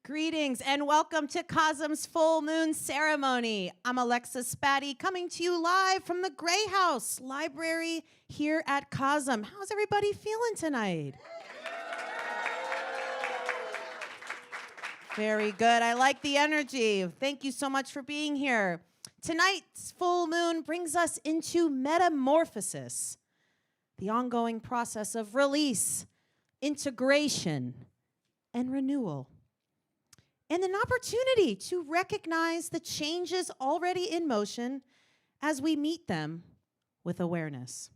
Greetings and welcome to CoSM's Full Moon Ceremony. I'm Alexa Spatty, coming to you live from the Gray House Library here at CoSM. How's everybody feeling tonight? Very good. I like the energy. Thank you so much for being here. Tonight's full moon brings us into metamorphosis, the ongoing process of release, integration, and renewal. And an opportunity to recognize the changes already in motion as we meet them with awareness.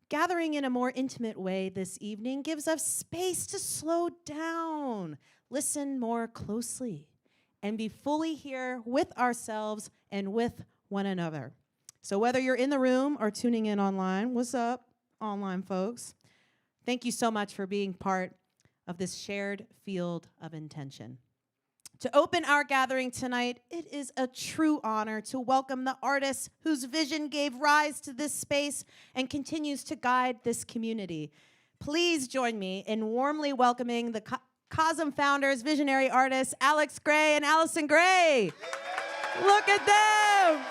Gathering in a more intimate way this evening gives us space to slow down, listen more closely, and be fully here with ourselves and with one another. So whether you're in the room or tuning in online, what's up, online folks? Thank you so much for being part of this shared field of intention. To open our gathering tonight, it is a true honor to welcome the artist whose vision gave rise to this space and continues to guide this community. Please join me in warmly welcoming the CoSM founders, visionary artists, Alex Gray and Allyson Gray. Look at them.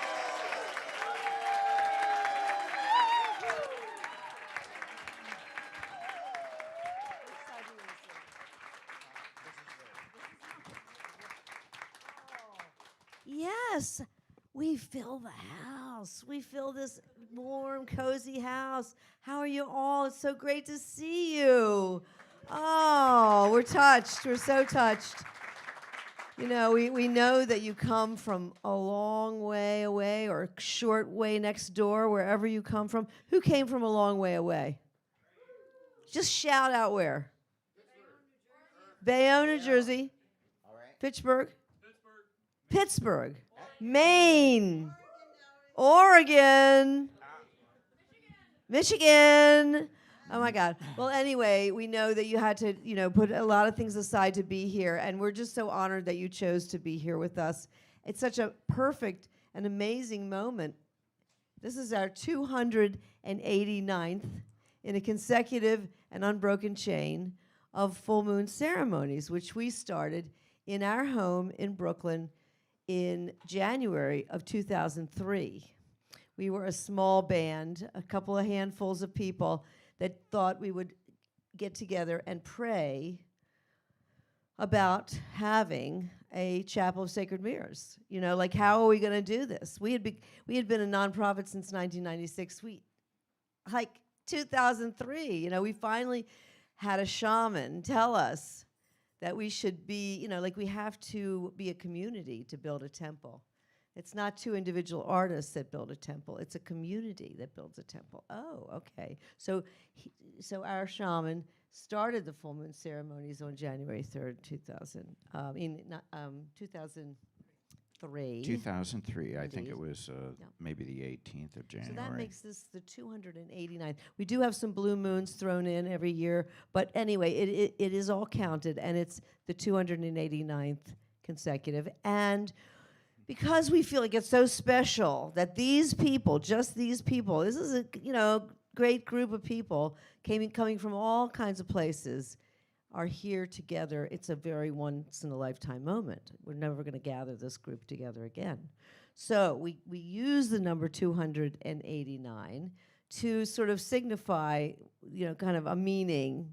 Yes, we fill the house. We fill this warm, cozy house. How are you all? It's so great to see you. Oh, we're touched. We're so touched. You know, we know that you come from a long way away or a short way next door, wherever you come from. Who came from a long way away? Just shout out where. Bayonne, New Jersey. All right. Pittsburgh, Maine, Oregon, Michigan. Oh my God. Well, anyway, we know that you had to, put a lot of things aside to be here, and we're just so honored that you chose to be here with us. It's such a perfect and amazing moment. This is our 289th in a consecutive and unbroken chain of full moon ceremonies, which we started in our home in Brooklyn in January of 2003. We were a small band, a couple of handfuls of people that thought we would get together and pray about having a chapel of sacred mirrors. You know, like, how are we going to do this? We had been a nonprofit since 1996. 2003, we finally had a shaman tell us that we should be, we have to be a community to build a temple. It's not two individual artists that build a temple. It's a community that builds a temple. Oh, okay. So our shaman started the full moon ceremonies on January 3rd, 2003. 2003, I think Indeed. it was maybe the 18th of January. So that makes this the 289th. We do have some blue moons thrown in every year, but anyway, it is all counted, and it's the 289th consecutive. And because we feel like it's so special that these people, just these people, this is a great group of people coming from all kinds of places, are here together. It's a very once-in-a-lifetime moment. We're never going to gather this group together again. So we use the number 289 to sort of signify, kind of a meaning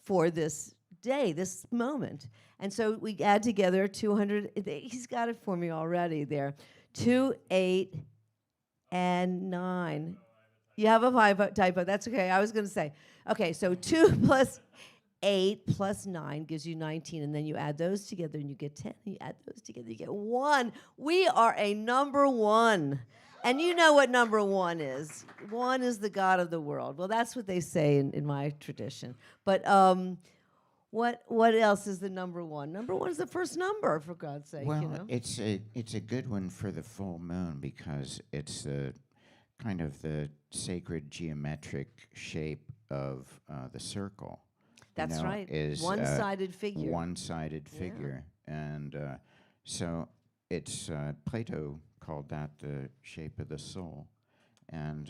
for this day, this moment. And so we add together 200, he's got it for me already there, 2, 8, and 9. You have a typo, that's okay, I was going to say. Okay, so 2 plus 8 plus 9 gives you 19, and then you add those together and you get 10, and you add those together, you get 1. We are a number 1. And you know what number 1 is. 1 is the God of the world. Well, that's what they say in my tradition. But what else is the number 1? Number 1 is the first number, for God's sake. Well, it's a good one for the full moon because it's kind of the sacred geometric shape of the circle. That's right. Is one-sided figure. One-sided figure. And so it's Plato called that the shape of the soul. And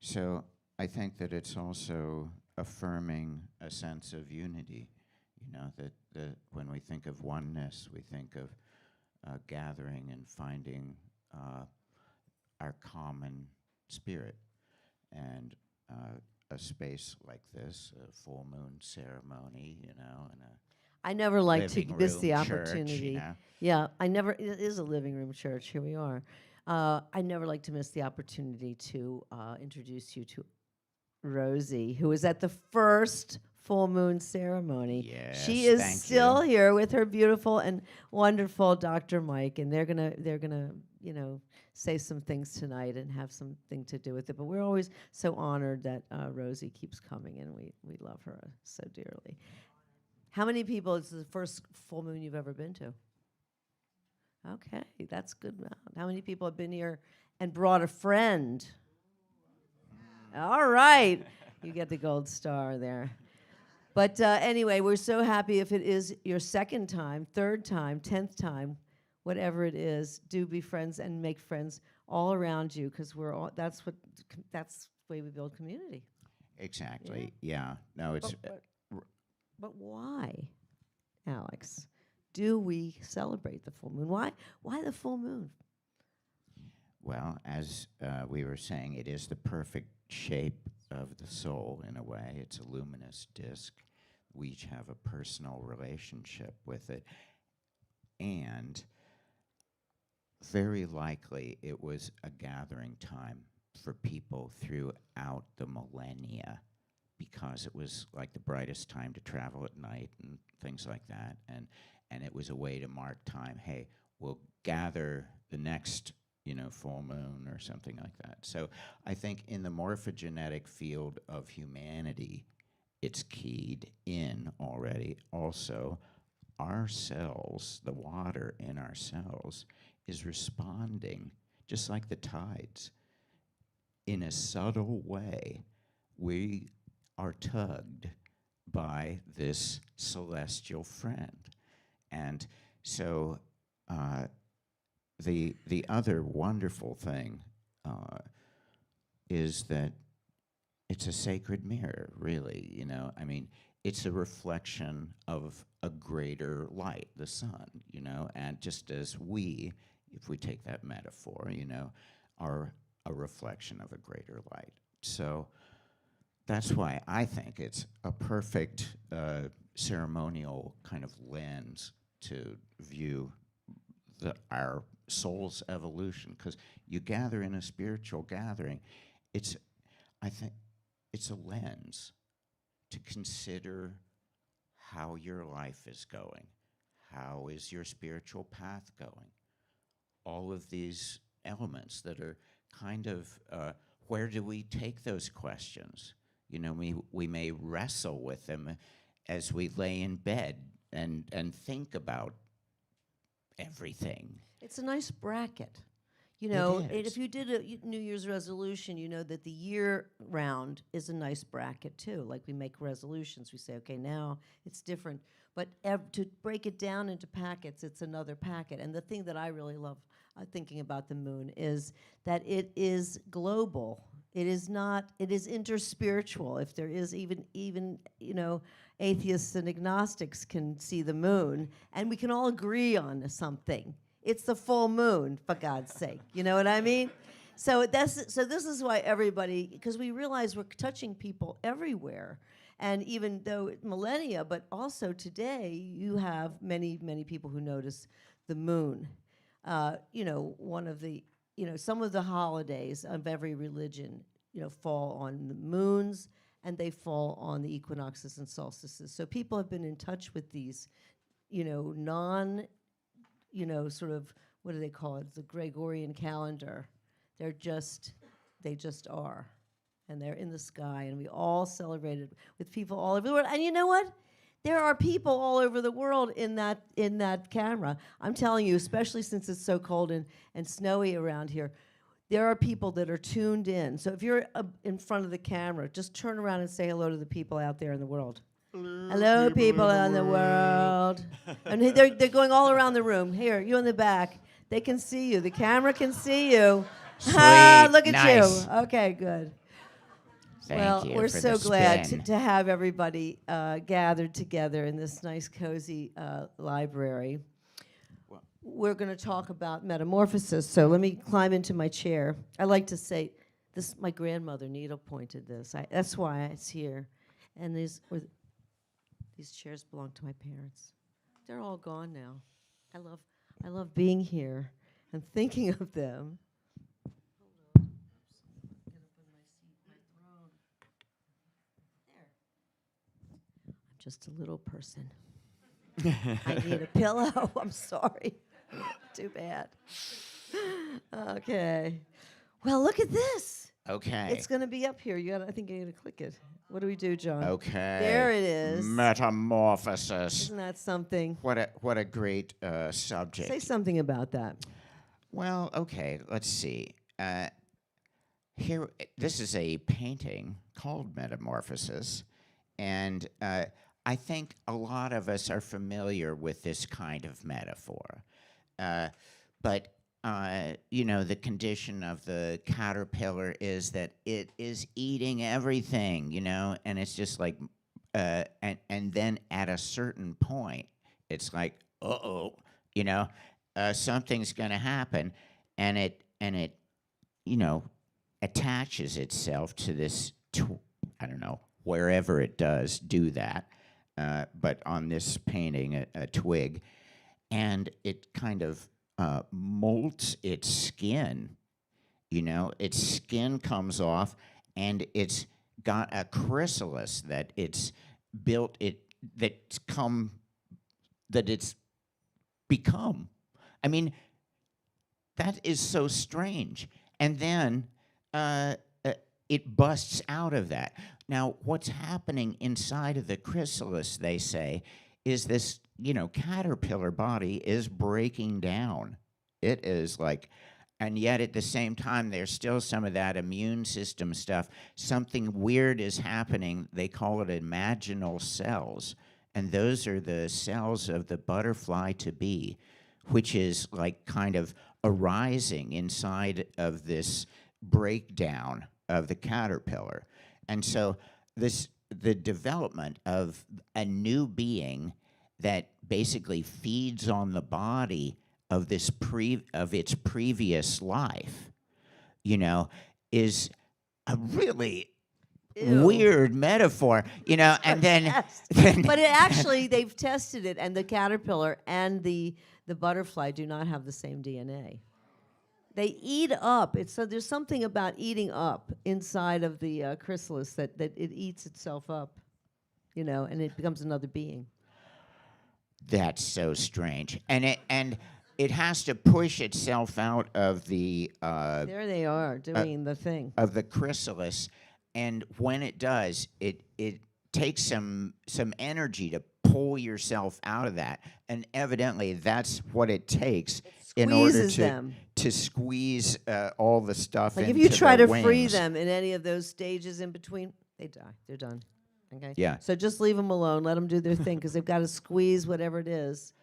so I think that it's also affirming a sense of unity, You know, that when we think of oneness, we think of gathering and finding our common spirit. And a space like this, a full moon ceremony, you know, and a I never like to living miss the room church, opportunity. you know? Yeah, it is a living room church. Here we are. I never like to miss the opportunity to introduce you to Rosie, who was at the first full moon ceremony. Yes, she is thank still you. here with her beautiful and wonderful Dr. Mike, and they're gonna say some things tonight and have something to do with it. But we're always so honored that Rosie keeps coming, and we love her so dearly. How many people? Is the first full moon you've ever been to? Okay, that's good amount. How many people have been here and brought a friend? All right, you get the gold star there. But anyway, we're so happy if it is your second time, third time, 10th time, whatever it is. Do be friends and make friends all around you, because that's the way we build community. Exactly. Yeah. No, it's But why, Alex, do we celebrate the full moon? Why the full moon? well, as we were saying, it is the perfect shape of the soul in a way. It's a luminous disc. We each have a personal relationship with it, and very likely it was a gathering time for people throughout the millennia, because it was like the brightest time to travel at night and things like that. And it was a way to mark time. Hey, we'll gather the next, full moon or something like that. So I think in the morphogenetic field of humanity, it's keyed in already. Also, our cells, the water in our cells, is responding, just like the tides, in a subtle way. We are tugged by this celestial friend. And so the other wonderful thing is that it's a sacred mirror, really, I mean, it's a reflection of a greater light, the sun, and just as we, if we take that metaphor, are a reflection of a greater light. So that's why I think it's a perfect ceremonial kind of lens to view our soul's evolution, because you gather in a spiritual gathering. I think it's a lens to consider how your life is going. How is your spiritual path going? All of these elements that are kind of, where do we take those questions? We may wrestle with them as we lay in bed and think about everything. It's a nice bracket. It is. If you did a New Year's resolution, you know that the year round is a nice bracket too. Like we make resolutions, we say, okay, now it's different. But to break it down into packets, it's another packet. And the thing that I really love thinking about the moon is that it is global. It is not, it is interspiritual. If there is even atheists and agnostics can see the moon, and we can all agree on something. It's the full moon, for God's sake. You know what I mean? So this is why everybody, because we realize we're touching people everywhere. And even though millennia, but also today, you have many, many people who notice the moon. One of the, some of the holidays of every religion, fall on the moons, and they fall on the equinoxes and solstices. So people have been in touch with these, sort of, what do they call it? The Gregorian calendar. They just are. And they're in the sky, and we all celebrate it with people all over the world. And you know what? There are people all over the world in that camera. I'm telling you, especially since it's so cold and snowy around here, there are people that are tuned in. So if you're in front of the camera, just turn around and say hello to the people out there in the world. Hello, people in the world. And they're going all around the room. Here, you in the back. They can see you. The camera can see you. Sweet. Look at Nice. you. Okay, good. Thank you we're for so the glad spin. to have everybody gathered together in this nice, cozy library. Well- We're going to talk about metamorphosis. So let me climb into my chair. I like to say, this. My grandmother needle pointed this. That's why it's here. And these chairs belong to my parents. They're all gone now. I love being here and thinking of them. Just a little person. I need a pillow. I'm sorry. Too bad. Okay. Well, look at this. Okay. It's going to be up here. I think you're going to click it. What do we do, John? Okay. There it is. Metamorphosis. Isn't that something? What a great subject. Say something about that. Well, okay, let's see. Here, this is a painting called Metamorphosis, and I think a lot of us are familiar with this kind of metaphor. But the condition of the caterpillar is that it is eating everything, and it's just like, and then at a certain point, it's like, something's going to happen, and it attaches itself to this, I don't know, wherever it does do that, but on this painting, a twig, and it kind of molts its skin. Its skin comes off, and it's got a chrysalis that it's built. That's it's become. I mean, that is so strange. And then it busts out of that. Now, what's happening inside of the chrysalis, they say, is this, caterpillar body is breaking down. It is like, and yet at the same time, there's still some of that immune system stuff. Something weird is happening. They call it imaginal cells. And those are the cells of the butterfly to be, which is like kind of arising inside of this breakdown of the caterpillar. And so the development of a new being that basically feeds on the body of this of its previous life, is a really weird metaphor, and then, Yes. But it actually, they've tested it, and the caterpillar and the butterfly do not have the same DNA. They eat up. So there's something about eating up inside of the chrysalis that it eats itself up, and it becomes another being. That's so strange, and it has to push itself out of the There they are doing the thing of the chrysalis, and when it does, it takes some energy to pull yourself out of that, and evidently that's what it takes in order to squeeze all the stuff Like into if you try the to free wings. them in any of those stages in between, they die. They're done. Okay. Yeah. So just leave them alone. Let them do their thing because they've got to squeeze whatever it is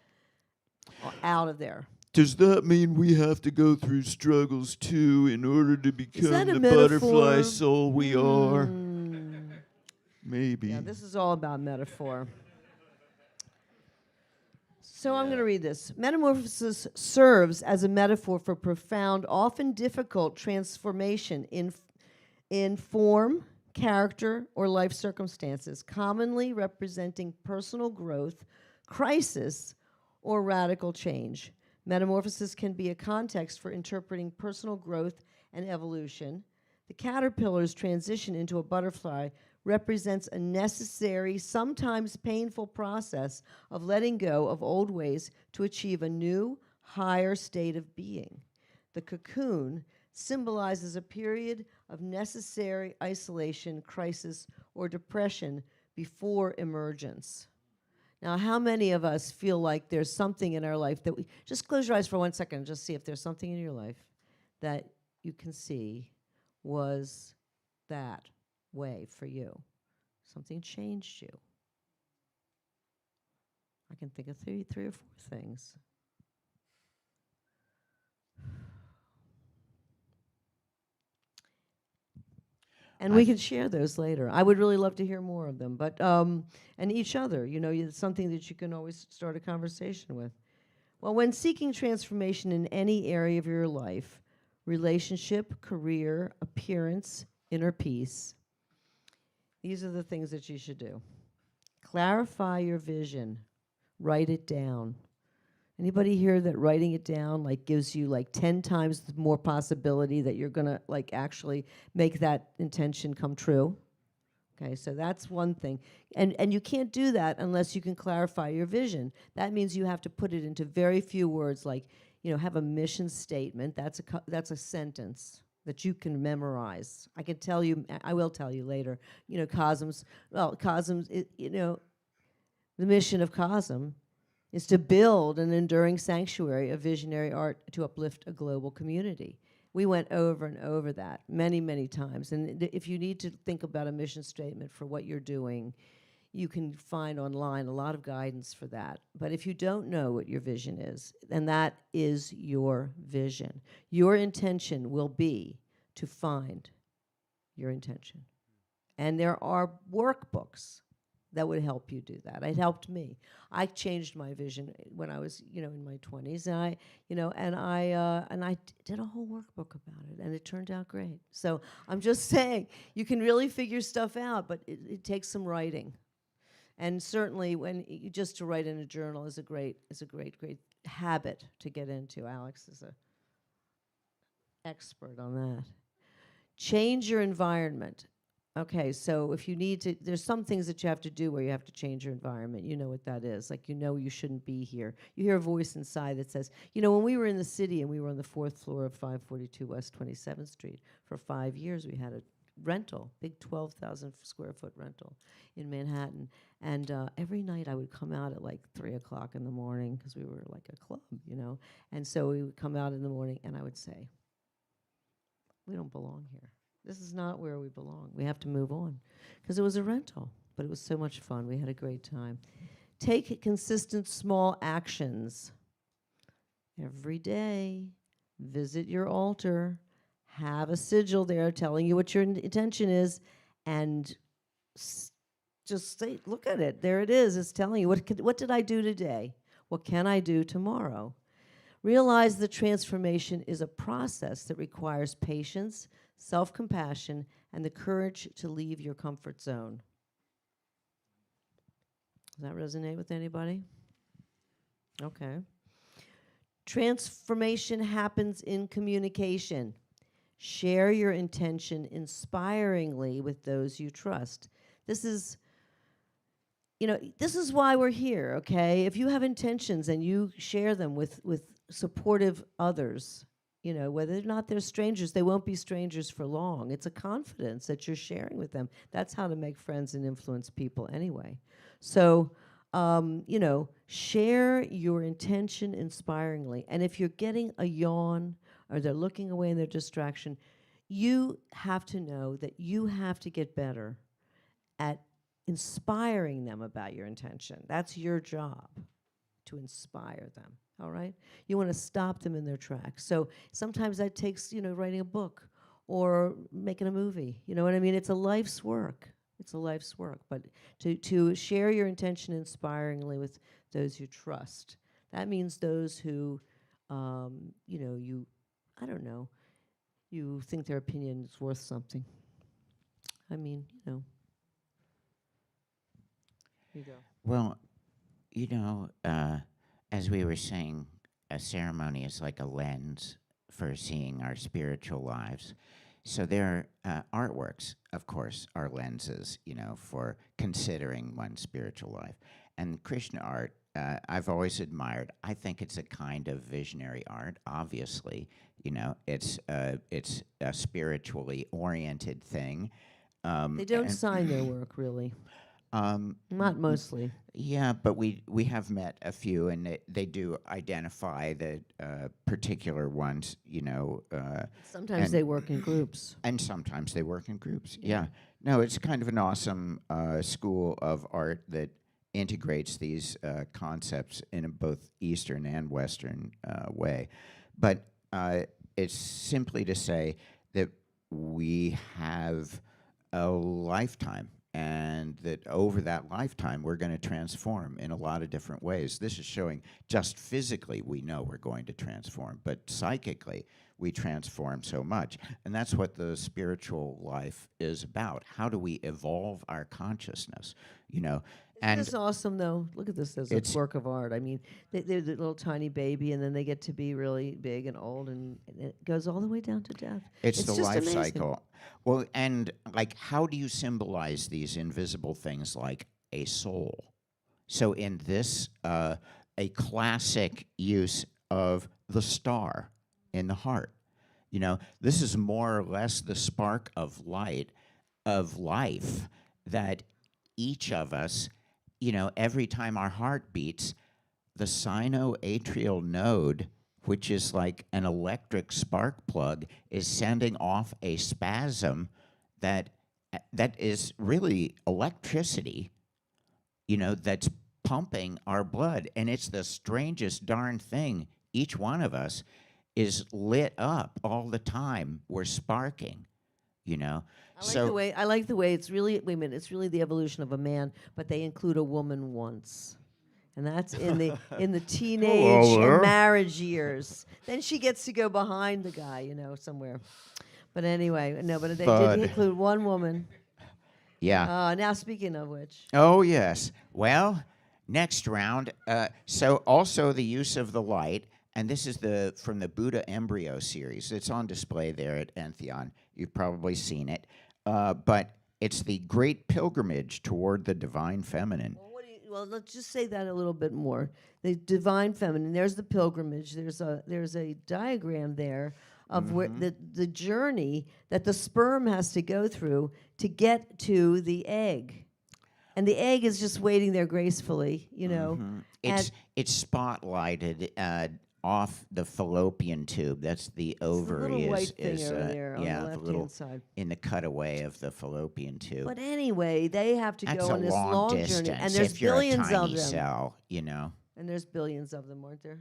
out of there. Does that mean we have to go through struggles too in order to that become a the metaphor? butterfly soul we are? Mm. Maybe. Yeah, this is all about metaphor. So I'm going to read this. Metamorphosis serves as a metaphor for profound, often difficult transformation in form, character, or life circumstances, commonly representing personal growth, crisis, or radical change. Metamorphosis can be a context for interpreting personal growth and evolution. The caterpillar's transition into a butterfly represents a necessary, sometimes painful process of letting go of old ways to achieve a new, higher state of being. The cocoon symbolizes a period of necessary isolation, crisis, or depression before emergence. Now, how many of us feel like there's something in our life that we... Just close your eyes for 1 second and just see if there's something in your life that you can see was that way for you. Something changed you. I can think of three or four things. And we can share those later. I would really love to hear more of them. But and each other, it's something that you can always start a conversation with. Well, when seeking transformation in any area of your life, relationship, career, appearance, inner peace, these are the things that you should do. Clarify your vision. Write it down. Anybody here that writing it down gives you 10 times more possibility that you're gonna actually make that intention come true? Okay, so that's one thing. And you can't do that unless you can clarify your vision. That means you have to put it into very few words, have a mission statement. That's a sentence that you can memorize. I can tell you, I will tell you later, CoSM's, the mission of CoSM is to build an enduring sanctuary of visionary art to uplift a global community. We went over and over that many, many times. And if you need to think about a mission statement for what you're doing, you can find online a lot of guidance for that. But if you don't know what your vision is, then that is your vision. Your intention will be to find your intention. And there are workbooks that would help you do that. It helped me. I changed my vision when I was, in my 20s, and I did a whole workbook about it, and it turned out great. So I'm just saying, you can really figure stuff out, but it takes some writing. And certainly, just to write in a journal is a great habit to get into. Alex is an expert on that. Change your environment. Okay, so if you need to, there's some things that you have to do where you have to change your environment. You know what that is. You shouldn't be here. You hear a voice inside that says, when we were in the city and we were on the 4th floor of 542 West 27th Street for 5 years, we had a rental, big 12,000 square foot rental in Manhattan. And every night I would come out at 3 o'clock in the morning because we were like a club, And so we would come out in the morning and I would say, we don't belong here. This is not where we belong. We have to move on. Because it was a rental, but it was so much fun. We had a great time. Take consistent small actions. Every day, visit your altar. Have a sigil there telling you what your intention is. And just say, look at it. There it is. It's telling you, what did I do today? What can I do tomorrow? Realize the transformation is a process that requires patience, self-compassion, and the courage to leave your comfort zone. Does that resonate with anybody? Okay. Transformation happens in communication. Share your intention inspiringly with those you trust. This is why we're here, okay? If you have intentions and you share them with supportive others, whether or not they're strangers, they won't be strangers for long. It's a confidence that you're sharing with them. That's how to make friends and influence people anyway. So, share your intention inspiringly. And if you're getting a yawn or they're looking away in their distraction, you have to know that you have to get better at inspiring them about your intention. That's your job, to inspire them. All right? You want to stop them in their tracks. So sometimes that takes, writing a book or making a movie. You know what I mean? It's a life's work. It's a life's work. But to share your intention inspiringly with those you trust, that means those who, you think their opinion is worth something. I mean, you go. Well, as we were saying, a ceremony is like a lens for seeing our spiritual lives. So their artworks, of course, are lenses, for considering one's spiritual life. And Krishna art, I've always admired. I think it's a kind of visionary art, obviously. It's a spiritually oriented thing. They don't sign their work, really. Not mostly. Yeah, but we have met a few, and they do identify the particular ones, Sometimes they work in groups. And sometimes they work in groups, yeah. No, it's kind of an awesome school of art that integrates these concepts in a both Eastern and Western way. But it's simply to say that we have a lifetime, and that over that lifetime we're going to transform in a lot of different ways. This is showing just physically we know we're going to transform, but psychically we transform so much. And that's what the spiritual life is about. How do we evolve our consciousness? You know, Isn't and this awesome, though? Look at this as a It's- work of art. I mean, they're the little tiny baby, and then they get to be really big and old, and it goes all the way down to death. it's the just life amazing. cycle. Well, and like, how do you symbolize these invisible things like a soul? So in this, a classic use of the star in the heart. You know, this is more or less the spark of light, of life, that each of us, you know, every time our heart beats, the sinoatrial node, which is like an electric spark plug, is sending off a spasm that is really electricity, you know, that's pumping our blood. And it's the strangest darn thing. Each one of us is lit up all the time. We're sparking, you know. I like the way it's really, wait a minute, it's really the evolution of a man, but they include a woman once. And that's in the teenage and marriage years. Then she gets to go behind the guy, you know, somewhere. But anyway, no, but they did include one woman. Yeah. Now, speaking of which. Oh, yes. Well, next round. So also the use of the light, and this is from the Buddha Embryo series. It's on display there at Entheon. You've probably seen it. But it's the great pilgrimage toward the divine feminine. Well, let's just say that a little bit more. The divine feminine. There's the pilgrimage. There's a diagram there of where the journey that the sperm has to go through to get to the egg, and the egg is just waiting there gracefully, you know. It's spotlighted off the fallopian tube. That's the ovary. little white thing over there on the yeah, left-hand side. in the cutaway of the fallopian tube. But anyway, they have to That's go a on this long long distance journey, and there's if you're billions a tiny of them. cell, you know. And there's billions of them, aren't there?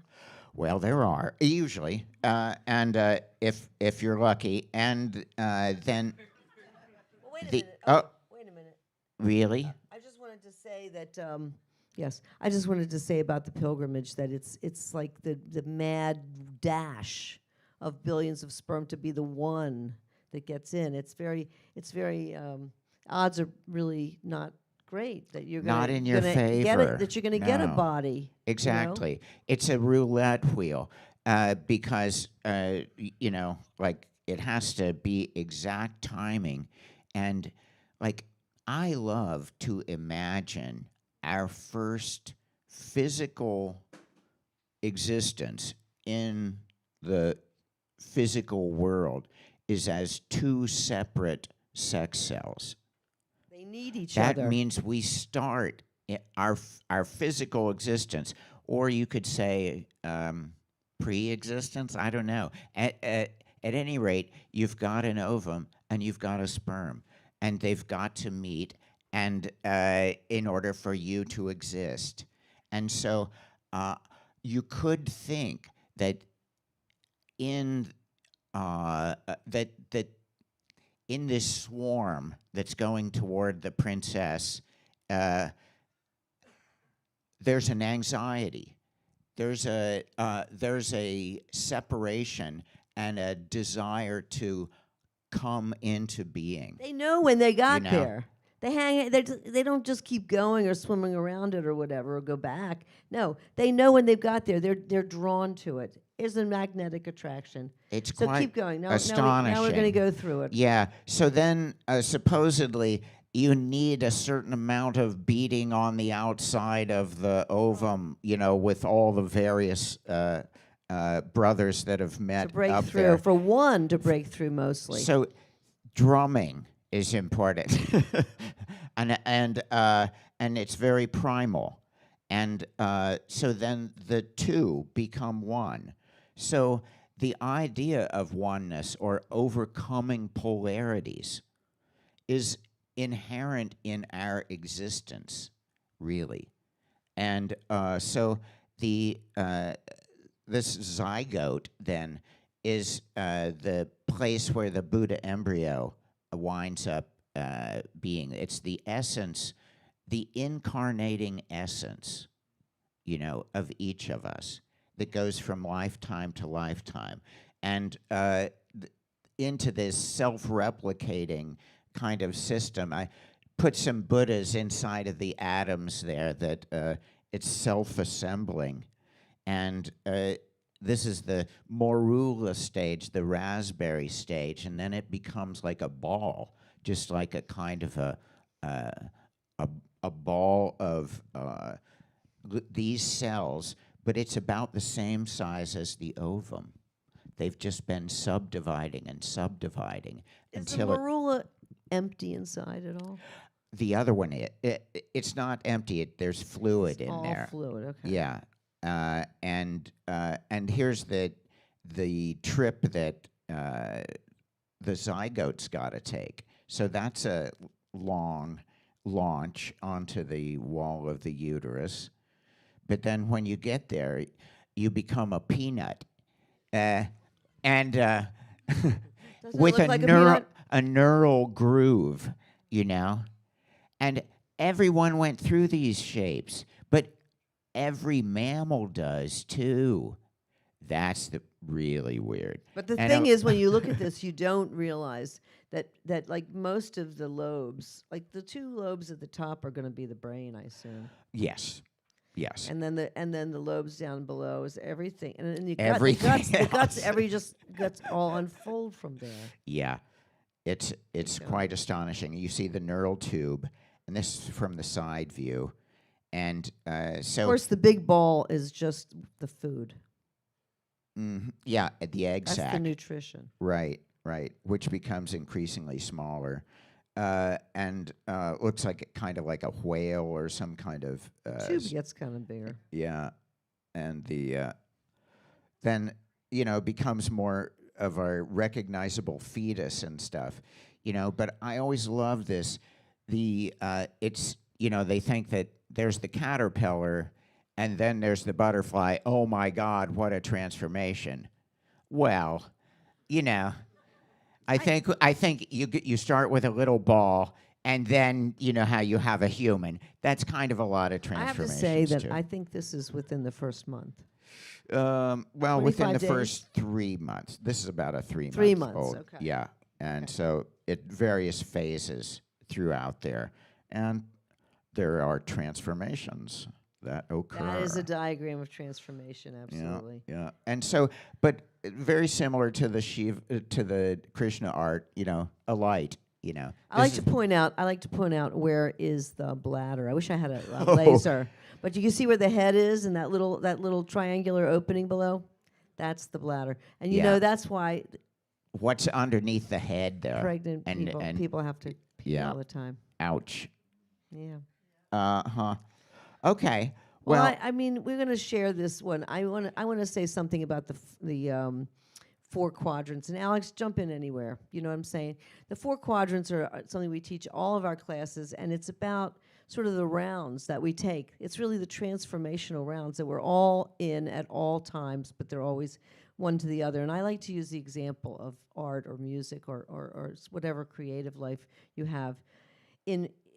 Well, there are usually, and if you're lucky, and then Well, wait a The- minute. oh. Wait a minute. really, I just wanted to say that yes, I just wanted to say about the pilgrimage that it's like the mad dash of billions of sperm to be the one that gets in. It's very odds are really not great that you're Not gonna, in your gonna get favor. it, that you're going to get a No. body. you know? exactly. It's a roulette wheel because you know, like, it has to be exact timing, and like, I love to imagine our first physical existence in the physical world is as two separate sex cells. They need each That other. means we start our physical existence, or you could say pre-existence. I don't know. At any rate, you've got an ovum and you've got a sperm, and they've got to meet, and in order for you to exist. And so you could think that in that in this swarm that's going toward the princess, there's an anxiety. There's a separation and a desire to come into being. They know when they got know? there. They hang. They don't just keep going or swimming around it or whatever or go back. No, they know when they've got there. They're drawn to it. It's a magnetic attraction. It's So quite keep going. Now astonishing. we're going to go through it. Yeah. So then, supposedly, you need a certain amount of beating on the outside of the ovum, you know, with all the various brothers that have met To break up through. there. For one to break through mostly. So, drumming is important, and it's very primal, and so then the two become one. So the idea of oneness or overcoming polarities is inherent in our existence, really, and so the this zygote then is the place where the Buddha embryo winds up being. It's the essence, the incarnating essence, of each of us that goes from lifetime to lifetime, and into this self-replicating kind of system. I put some Buddhas inside of the atoms there that it's self-assembling. And this is the morula stage, the raspberry stage, and then it becomes like a ball, just like a kind of a ball of these cells, but it's about the same size as the ovum. They've just been subdividing and subdividing Is the until marula empty inside at all? the other one, it's not empty. There's fluid in all there. Fluid, okay. Yeah, and here's the trip that the zygote's got to take. So that's a long launch onto the wall of the uterus. But then when you get there, you become a peanut, and Does it with look like a peanut? a neural groove, and everyone went through these shapes, but every mammal does too. That's the really weird. But the And thing is, when you look at this, you don't realize that like most of the lobes, like the two lobes at the top are going to be the brain, I assume. Yes. And then the lobes down below is everything, and then Everything the guts, else. guts all unfold from there. Yeah, it's Okay. quite astonishing. You see the neural tube, and this is from the side view, and Of so course, the big ball is just the food. yeah, at the egg That's sac, the nutrition. right, which becomes increasingly smaller, and looks like kind of like a whale or some kind of Tube gets kind of bigger. yeah, and the then becomes more of a recognizable fetus and stuff, But I always love this. It's they think that there's the caterpillar, and then there's the butterfly. Oh my God, what a transformation! Well, I think you start with a little ball. And then how you have a human. That's kind of a lot of I have to transformations. say that too. I think this is within the first month. Well, within 25 the days? first 3 months. This is about a 3 month 3 months, old. okay. Yeah, and Okay. so at various phases throughout there, and there are transformations that occur. That is a diagram of transformation, absolutely. Yeah, and so, but very similar to the to the Krishna art, a light. I like to point out where is the bladder. I wish I had a Oh. laser, but you can see where the head is and that little triangular opening below. That's the bladder, and Yeah. that's why What's underneath the head there? pregnant and people have to pee yeah. all the time. Ouch. Yeah. Okay. Well, Well, I mean, we're going to share this one. I want to say something about the 4 quadrants. And Alex, jump in anywhere. You know what I'm saying? The 4 quadrants are something we teach all of our classes, and it's about sort of the rounds that we take. It's really the transformational rounds that we're all in at all times, but they're always one to the other. And I like to use the example of art or music or whatever creative life you have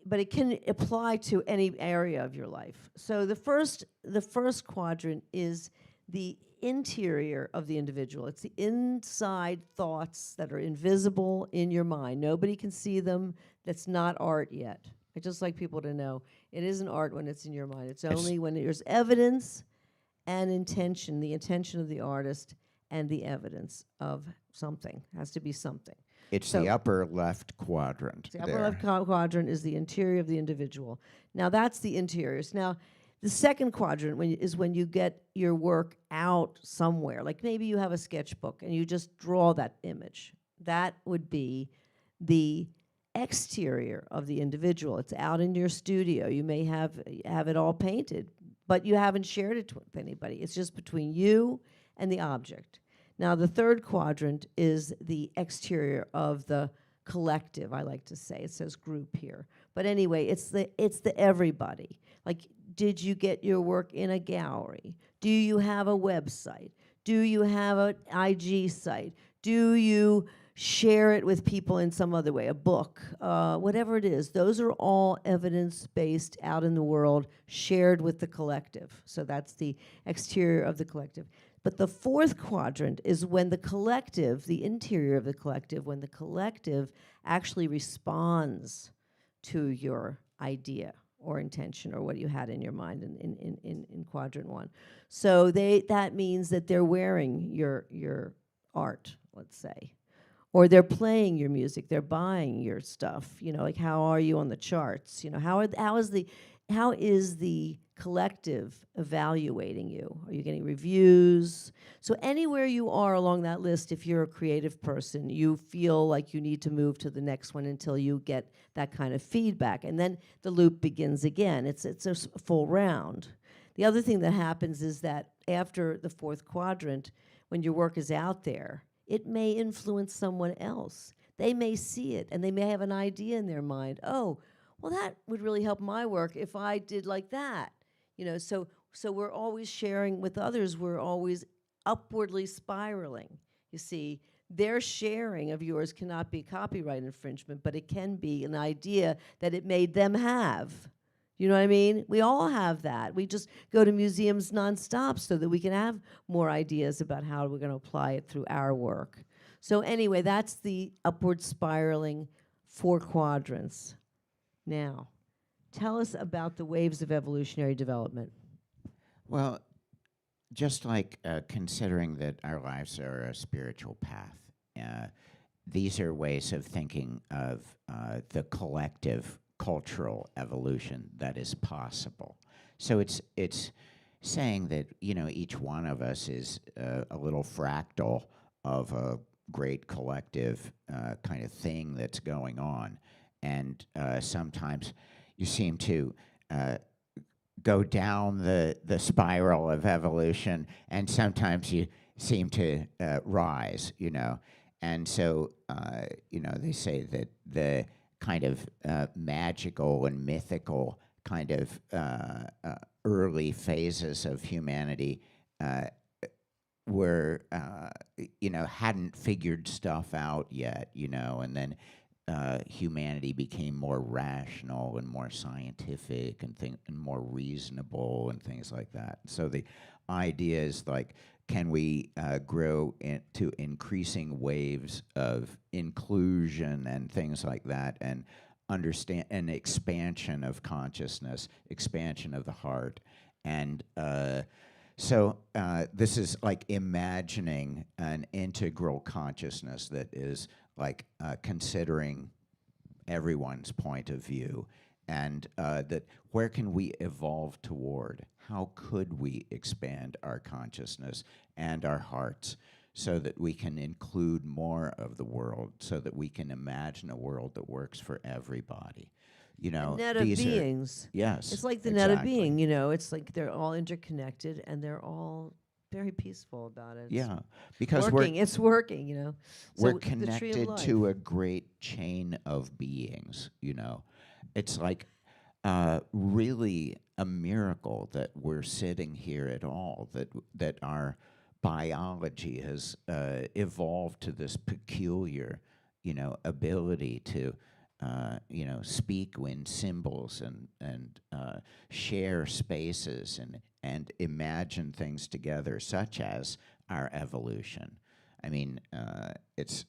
but it can apply to any area of your life. So the first quadrant is the interior of the individual. It's the inside thoughts that are invisible in your mind. Nobody can see them. That's not art yet. I just like people to know it isn't art when it's in your mind. It's only when there's evidence and intention, the intention of the artist and the evidence of something. It has to be something. it's so- the upper left quadrant. The upper there. left quadrant is the interior of the individual. Now that's the interiors. Now, the second quadrant is when you get your work out somewhere. Like maybe you have a sketchbook and you just draw that image. That would be the exterior of the individual. It's out in your studio. You may have it all painted, but you haven't shared it with anybody. It's just between you and the object. Now, the third quadrant is the exterior of the collective, I like to say. It says group here. But anyway, it's the everybody. Like, did you get your work in a gallery? Do you have a website? Do you have an IG site? Do you share it with people in some other way, a book, whatever it is. Those are all evidence-based out in the world, shared with the collective. So that's the exterior of the collective. But the fourth quadrant is when the collective, the interior of the collective, when the collective actually responds to your idea or intention or what you had in your mind in quadrant one. So that means that they're wearing your art, let's say. Or they're playing your music, they're buying your stuff. You know, like how are you on the charts? You know, how is the collective evaluating you? Are you getting reviews? So anywhere you are along that list, if you're a creative person, you feel like you need to move to the next one until you get that kind of feedback. And then the loop begins again. It's a full round. The other thing that happens is that after the fourth quadrant, when your work is out there, it may influence someone else. They may see it and they may have an idea in their mind. Oh, well, that would really help my work if I did like that. You know, so we're always sharing with others. We're always upwardly spiraling. You see, their sharing of yours cannot be copyright infringement, but it can be an idea that it made them have. You know what I mean? We all have that. We just go to museums nonstop so that we can have more ideas about how we're going to apply it through our work. So anyway, that's the upward spiraling 4 quadrants. Now, tell us about the waves of evolutionary development. Well, just like considering that our lives are a spiritual path, these are ways of thinking of the collective cultural evolution that is possible. So it's saying that, you know, each one of us is a little fractal of a great collective kind of thing that's going on. And sometimes you seem to go down the spiral of evolution, and sometimes you seem to rise, you know. And so, you know, they say that the kind of magical and mythical kind of early phases of humanity were, you know, hadn't figured stuff out yet, you know, and then humanity became more rational and more scientific and more reasonable and things like that. So the idea is like, can we grow into increasing waves of inclusion and things like that, and understand an expansion of consciousness, expansion of the heart, and so this is like imagining an integral consciousness that is like considering everyone's point of view, and that where can we evolve toward? How could we expand our consciousness and our hearts so that we can include more of the world, so that we can imagine a world that works for everybody? You know, net of beings. Yes. It's like the net of being, you know, it's like they're all interconnected and they're all very peaceful about it. Yeah, because it's working, you know. We're connected to a great chain of beings, you know. It's like really a miracle that we're sitting here at all, that our biology has evolved to this peculiar, you know, ability to you know, speak in symbols and share spaces and imagine things together, such as our evolution. I mean, it's,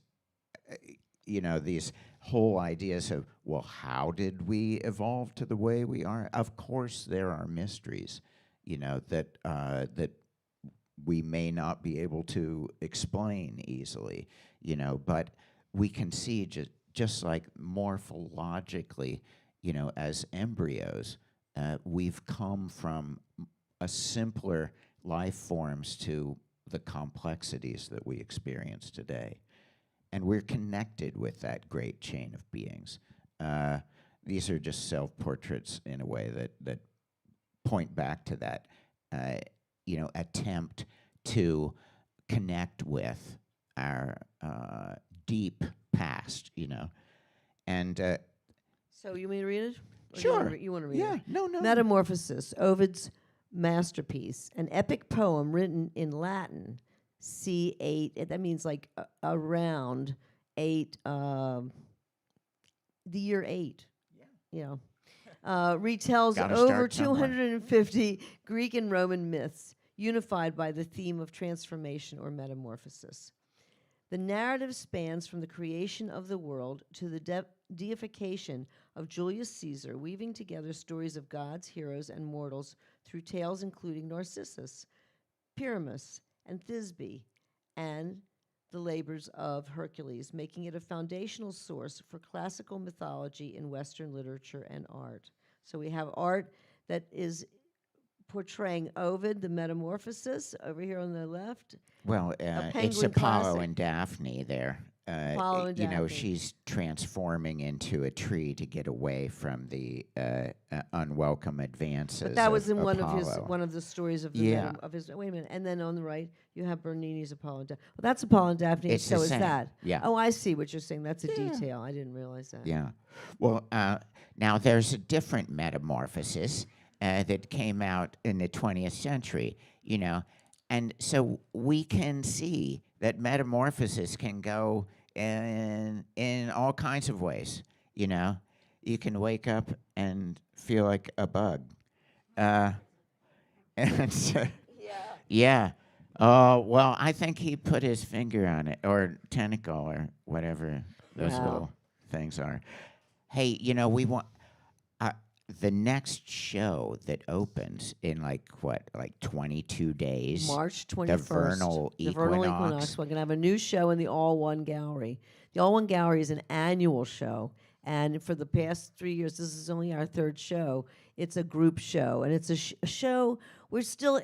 you know, these whole ideas of, well, how did we evolve to the way we are? Of course, there are mysteries, you know, that that we may not be able to explain easily, you know, but we can see just like morphologically, you know, as embryos, we've come from a simpler life forms to the complexities that we experience today. And we're connected with that great chain of beings. These are just self-portraits in a way that point back to that, you know, attempt to connect with our deep past, you know. And so you mean to read it? Or sure. You want to read yeah, it? no. Metamorphosis, Ovid's masterpiece, an epic poem written in Latin, C8, that means like around 8, the year 8. Retells Gotta over start somewhere. 250 Greek and Roman myths, unified by the theme of transformation or metamorphosis. The narrative spans from the creation of the world to the deification of Julius Caesar, weaving together stories of gods, heroes, and mortals through tales including Narcissus, Pyramus, and Thisbe, and the labors of Hercules, making it a foundational source for classical mythology in Western literature and art. So we have art that is portraying Ovid, the Metamorphosis, over here on the left. Well, it's Penguin Apollo classic. and Daphne there. Apollo and You know, Daphne. she's transforming into a tree to get away from the unwelcome advances. But that was in Apollo. one of the stories of the Yeah. of his. Wait a minute, and then on the right you have Bernini's Apollo and Daphne. Well, that's Apollo and Daphne. It's so the is same. that? Yeah. Oh, I see what you're saying. That's a detail. I didn't realize that. Yeah. Well, now there's a different metamorphosis that came out in the 20th century, you know. And so we can see that metamorphosis can go in all kinds of ways, you know. You can wake up and feel like a bug. And so, yeah. Oh, well, I think he put his finger on it, or tentacle, or whatever those Wow. little things are. Hey, you know, we want the next show that opens in like 22 days. March 21st. The vernal The vernal equinox. equinox. We're going to have a new show in the All One Gallery. The All One Gallery is an annual show. And for the past 3 years, this is only our third show. It's a group show, and it's a show. We're still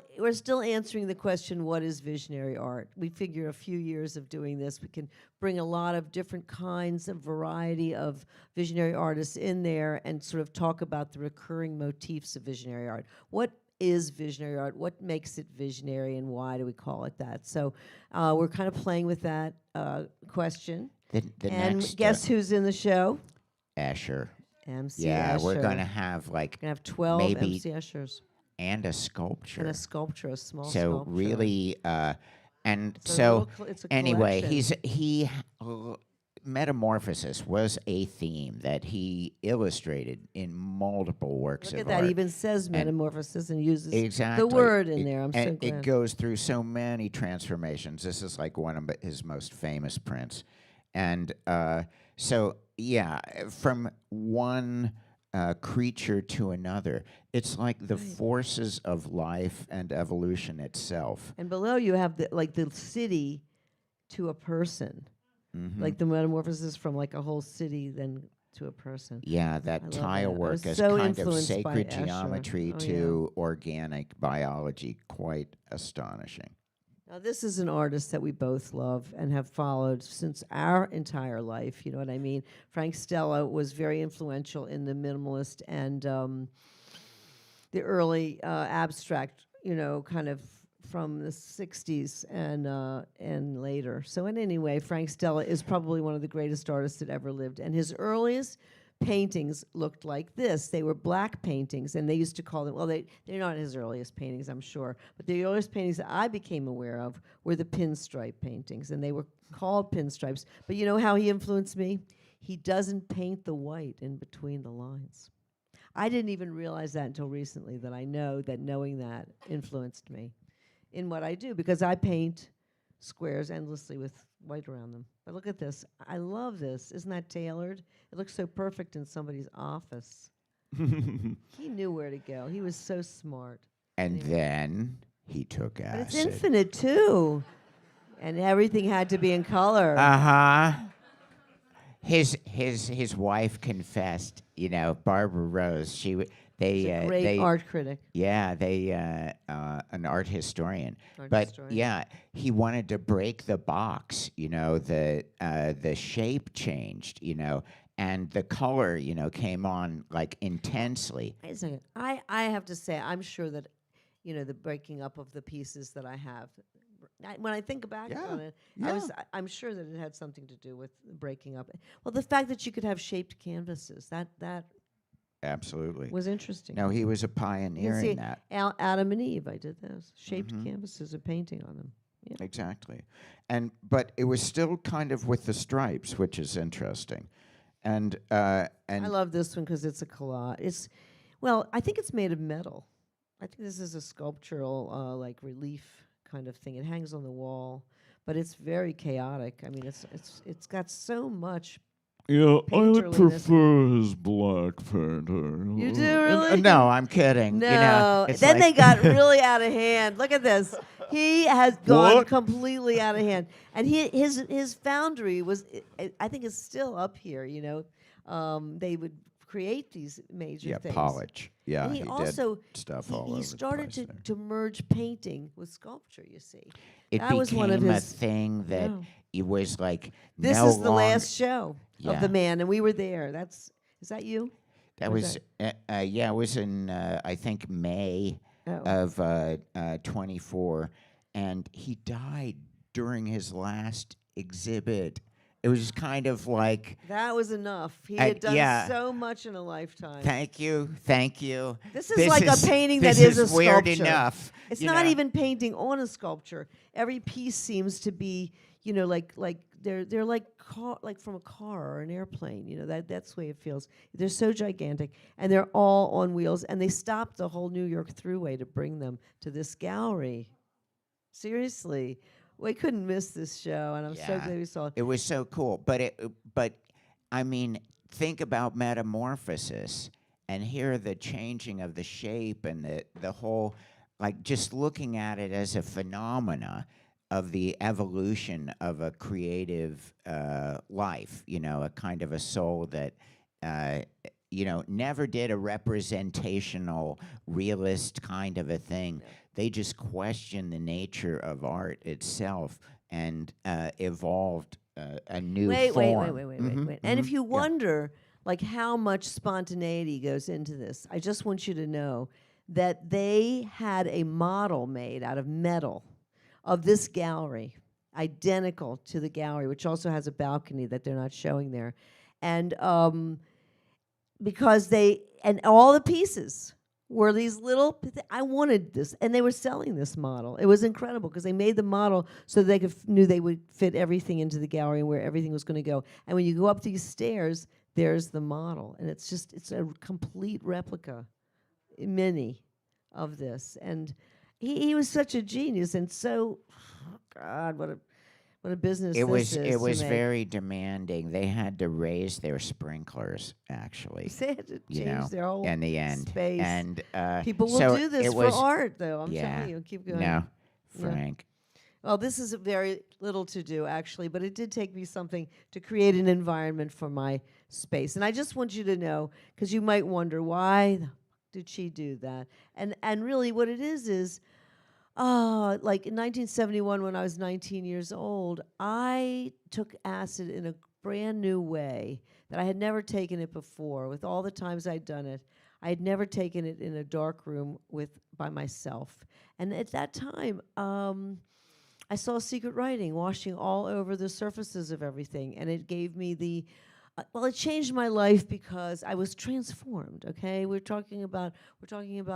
answering the question, what is visionary art? We figure a few years of doing this, we can bring a lot of different kinds of variety of visionary artists in there and sort of talk about the recurring motifs of visionary art. What is visionary art? What makes it visionary, and why do we call it that? So we're kind of playing with that question. The And next guess who's in the show? Escher. MC Yeah, Escher. we're gonna have We're gonna have 12 maybe MC Eschers and a sculpture. and a sculpture, a small So sculpture. really, and It's a so little it's a anyway, collection. metamorphosis was a theme that he illustrated in multiple works Look of at that. art. Even says metamorphosis and uses Exactly. the word in It- there. I'm so and glad. it goes through so many transformations. This is like one of his most famous prints. And so, yeah, from one creature to another, it's like the forces of life and evolution itself. And below you have the city to a person, Mhm. like the metamorphosis from like a whole city then to a person. Yeah, I that love tile that. I work was is so kind of influenced by sacred Escher. geometry Oh, to organic biology. Quite astonishing. Now, this is an artist that we both love and have followed since our entire life. You know what I mean? Frank Stella was very influential in the minimalist and the early abstract, kind of from the 60s and later. So in any way, Frank Stella is probably one of the greatest artists that ever lived. And his earliest paintings looked like this. They were black paintings, and they used to call them, well, they're not his earliest paintings, I'm sure, but the earliest paintings that I became aware of were the pinstripe paintings, and they were called pinstripes. But you know how he influenced me? He doesn't paint the white in between the lines. I didn't even realize that until recently, that I know that knowing that influenced me in what I do, because I paint squares endlessly with white around them. But look at this. I love this. Isn't that tailored? It looks so perfect in somebody's office. He knew where to go. He was so smart. And then he took But acid. it's infinite, too. And everything had to be in color. Uh-huh. His wife confessed, Barbara Rose, He's a great art critic. Yeah, an art historian. Art But historian. yeah, he wanted to break the box. The shape changed. And the color, came on like intensely. Wait a second. I have to say, I'm sure that, the breaking up of the pieces that I have. When I think back on it, I'm sure that it had something to do with breaking up. Well, the fact that you could have shaped canvases, that Absolutely. was interesting. No, he was a You can pioneer see in that. Adam and Eve, I did those. Shaped canvases, a painting on them. Exactly. But it was still kind of with the stripes, which is interesting. And I love this one because it's a collage. I think it's made of metal. I think this is a sculptural, like relief kind of thing. It hangs on the wall, but it's very chaotic. I mean, it's got so much. Yeah, I would Painterliness. prefer his black painter. You do really? no, I'm kidding. No. You know, it's Then like they got really out of hand. Look at this. He has gone What? completely out of hand. And his foundry was, I think, is still up here. You know, they would create these major things. polish. Yeah, And he also did stuff all over he the started place to, there. to merge painting with sculpture. You see, It that was one of became a his- thing that No. it was like This no is the long- last show of Yeah. the man, and we were there. Is that you? That Or was is yeah, it was in I think May Oh. of 24, and he died during his last exhibit. It was kind of like, That was enough. He I- had done yeah. so much in a lifetime. thank you. This is like a painting that is a weird sculpture. enough. It's you not know? even painting on a sculpture. Every piece seems to be, you know, like they're like from a car or an airplane. You know, that's the way it feels. They're so gigantic, and they're all on wheels. And they stopped the whole New York Thruway to bring them to this gallery. Seriously, we couldn't miss this show, and I'm so Yeah. glad we saw it. It was so cool, but I mean, think about metamorphosis, and here the changing of the shape and the whole, like just looking at it as a phenomena of the evolution of a creative life. You know, a kind of a soul that. You know, never did a representational, realist kind of a thing. Yeah. They just questioned the nature of art itself and evolved a new Wait. form. And if you Yeah. wonder, like, how much spontaneity goes into this, I just want you to know that they had a model made out of metal of this gallery, identical to the gallery, which also has a balcony that they're not showing there. And because all the pieces were these little, I wanted this, and they were selling this model. It was incredible because they made the model so they knew they would fit everything into the gallery and where everything was going to go. And when you go up these stairs, there's the model, and it's a complete replica, mini, of this. And he was such a genius, and so, God, what a business It was this is it to was make. very demanding. They had to raise their sprinklers actually. They had to You change know, their whole in the end, space. and People will so do this it for was, art, though. I'm yeah, telling you. Keep going. No, Yeah. Frank. Well, this is very little to do, actually, but it did take me something to create an environment for my space. And I just want you to know, because you might wonder, why did she do that? And really what it is, like in 1971, when I was 19 years old, I took acid in a brand new way that I had never taken it before. With all the times I'd done it, I had never taken it in a dark room by myself. And at that time, I saw secret writing washing all over the surfaces of everything, and it gave me it changed my life because I was transformed. Okay, we're talking about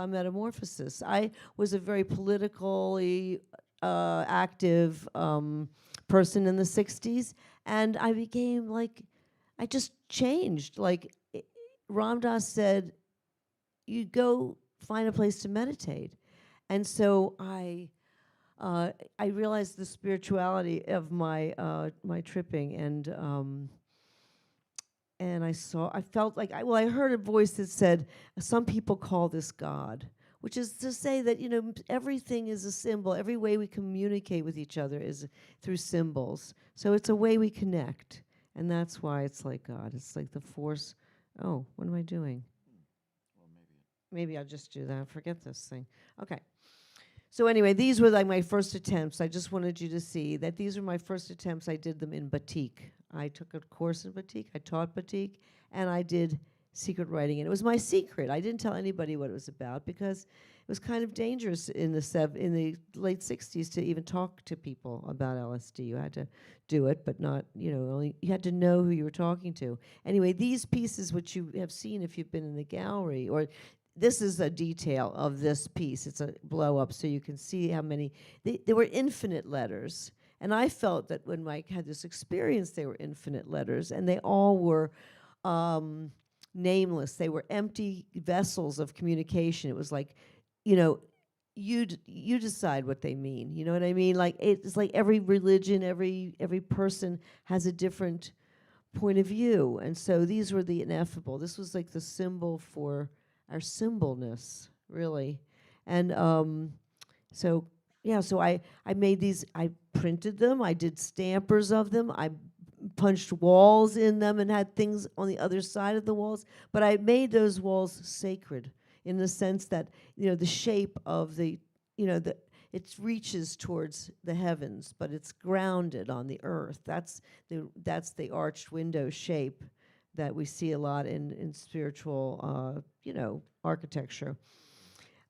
metamorphosis. I was a very politically active person in the '60s, and I became I just changed. Like Ram Dass said, you go find a place to meditate, and so I realized the spirituality of my tripping, and I felt like I heard a voice that said, some people call this God, which is to say that, everything is a symbol. Every way we communicate with each other is through symbols. So it's a way we connect, and that's why it's like God. It's like the force. Oh, what am I doing? Well, maybe I'll just do that. Forget this thing. Okay. So anyway, these were like my first attempts. I just wanted you to see that these were my first attempts. I did them in batik. I took a course in batik. I taught batik, and I did secret writing. And it was my secret. I didn't tell anybody what it was about because it was kind of dangerous in the late '60s to even talk to people about LSD. You had to do it, but not, only you had to know who you were talking to. Anyway, these pieces, which you have seen if you've been in the gallery, or this is a detail of this piece. It's a blow up, so you can see how many. There were infinite letters, and I felt that when Mike had this experience, they were infinite letters, and they all were nameless. They were empty vessels of communication. It was like, you know, you decide what they mean. You know what I mean? Like it's like every religion, every person has a different point of view, and so these were the ineffable. This was like the symbol for our symbolness, really. And so I made these. I printed them. I did stampers of them. I punched walls in them and had things on the other side of the walls. But I made those walls sacred in the sense that, you know, the shape of the, you know, it reaches towards the heavens, but it's grounded on the earth. That's the arched window shape that we see a lot in spiritual, you know, architecture.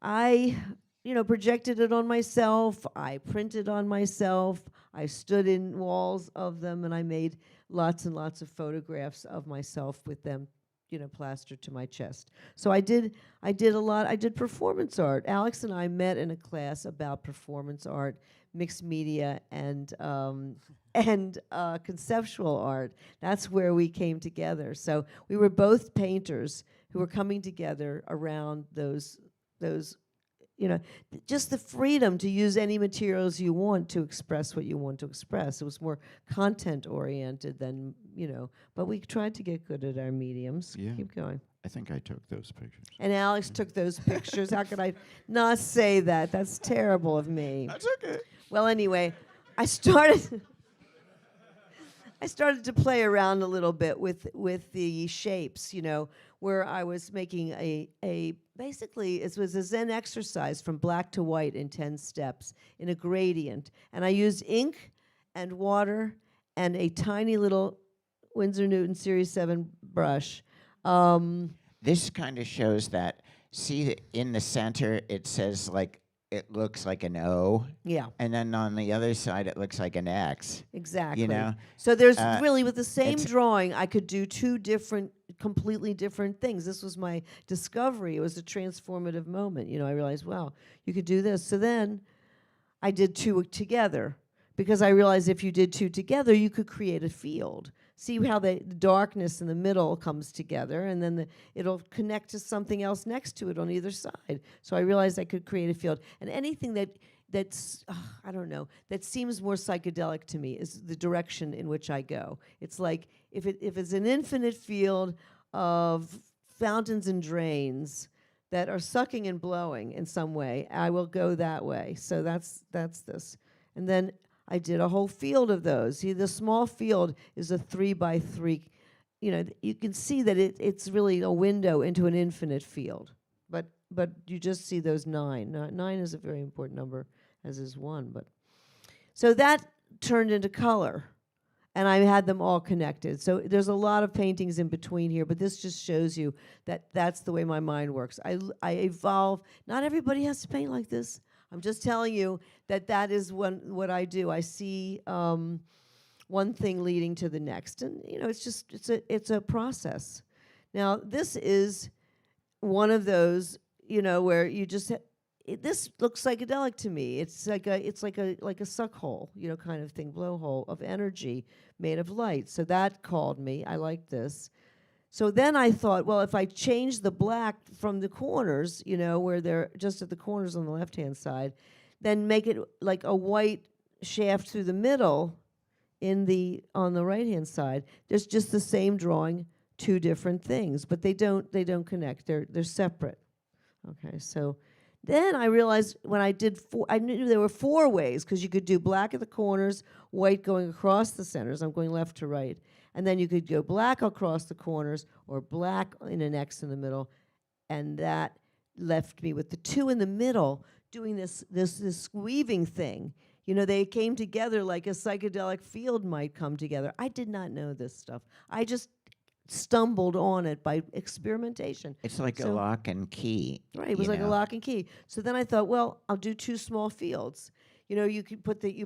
I, you know, projected it on myself. I printed on myself. I stood in walls of them, and I made lots and lots of photographs of myself with them, you know, plastered to my chest. So I did a lot. I did performance art. Alex and I met in a class about performance art, mixed media, and conceptual art. That's where we came together. So we were both painters who were coming together around those, you know, just the freedom to use any materials you want to express what you want to express. It was more content oriented than, you know, but we tried to get good at our mediums. Yeah. Keep going. I think I took those pictures. And Alex took those pictures. How could I not say that? That's terrible of me. That's okay. Well, anyway, I started to play around a little bit with the shapes, you know, where I was making a basically it was a Zen exercise from black to white in 10 steps in a gradient. And I used ink and water and a tiny little Winsor Newton Series 7 brush. This kind of shows that, see, in the center, it says like, it looks like an O. Yeah. And then on the other side, it looks like an X. Exactly. You know? So there's really, with the same it's- drawing, I could do two completely different things. This was my discovery. It was a transformative moment. You know, I realized, wow, you could do this. So then I did two together, because I realized if you did two together, you could create a field. See how the darkness in the middle comes together, and then it'll connect to something else next to it on either side. So I realized I could create a field. And anything that's I don't know, that seems more psychedelic to me is the direction in which I go. It's like if it's an infinite field of fountains and drains that are sucking and blowing in some way, I will go that way. So that's this. And then I did a whole field of those. See, the small field is a 3x3. You know, you can see that it's really a window into an infinite field. But you just see those 9. 9 is a very important number, as is 1. But so that turned into color, and I had them all connected. So there's a lot of paintings in between here, but this just shows you that that's the way my mind works. I evolve. Not everybody has to paint like this. I'm just telling you that is what I do. I see one thing leading to the next, and you know, it's a process. Now, this is one of those, you know, where you just this looks psychedelic to me. It's like a suck hole, you know, kind of thing, blowhole of energy made of light. So that called me. I like this. So then I thought, well, if I change the black from the corners, you know, where they're just at the corners on the left-hand side, then make it like a white shaft through the middle on the right-hand side. There's just the same drawing, two different things, but they don't connect. They're separate. Okay, so then I realized when I did I knew there were 4 ways, because you could do black at the corners, white going across the centers. I'm going left to right. And then you could go black across the corners or black in an X in the middle. And that left me with the 2 in the middle doing this weaving thing. You know, they came together like a psychedelic field might come together. I did not know this stuff. I just stumbled on it by experimentation. It's like a lock and key. Right, it was like a lock and key. So then I thought, well, I'll do 2 small fields. You know, you could put if you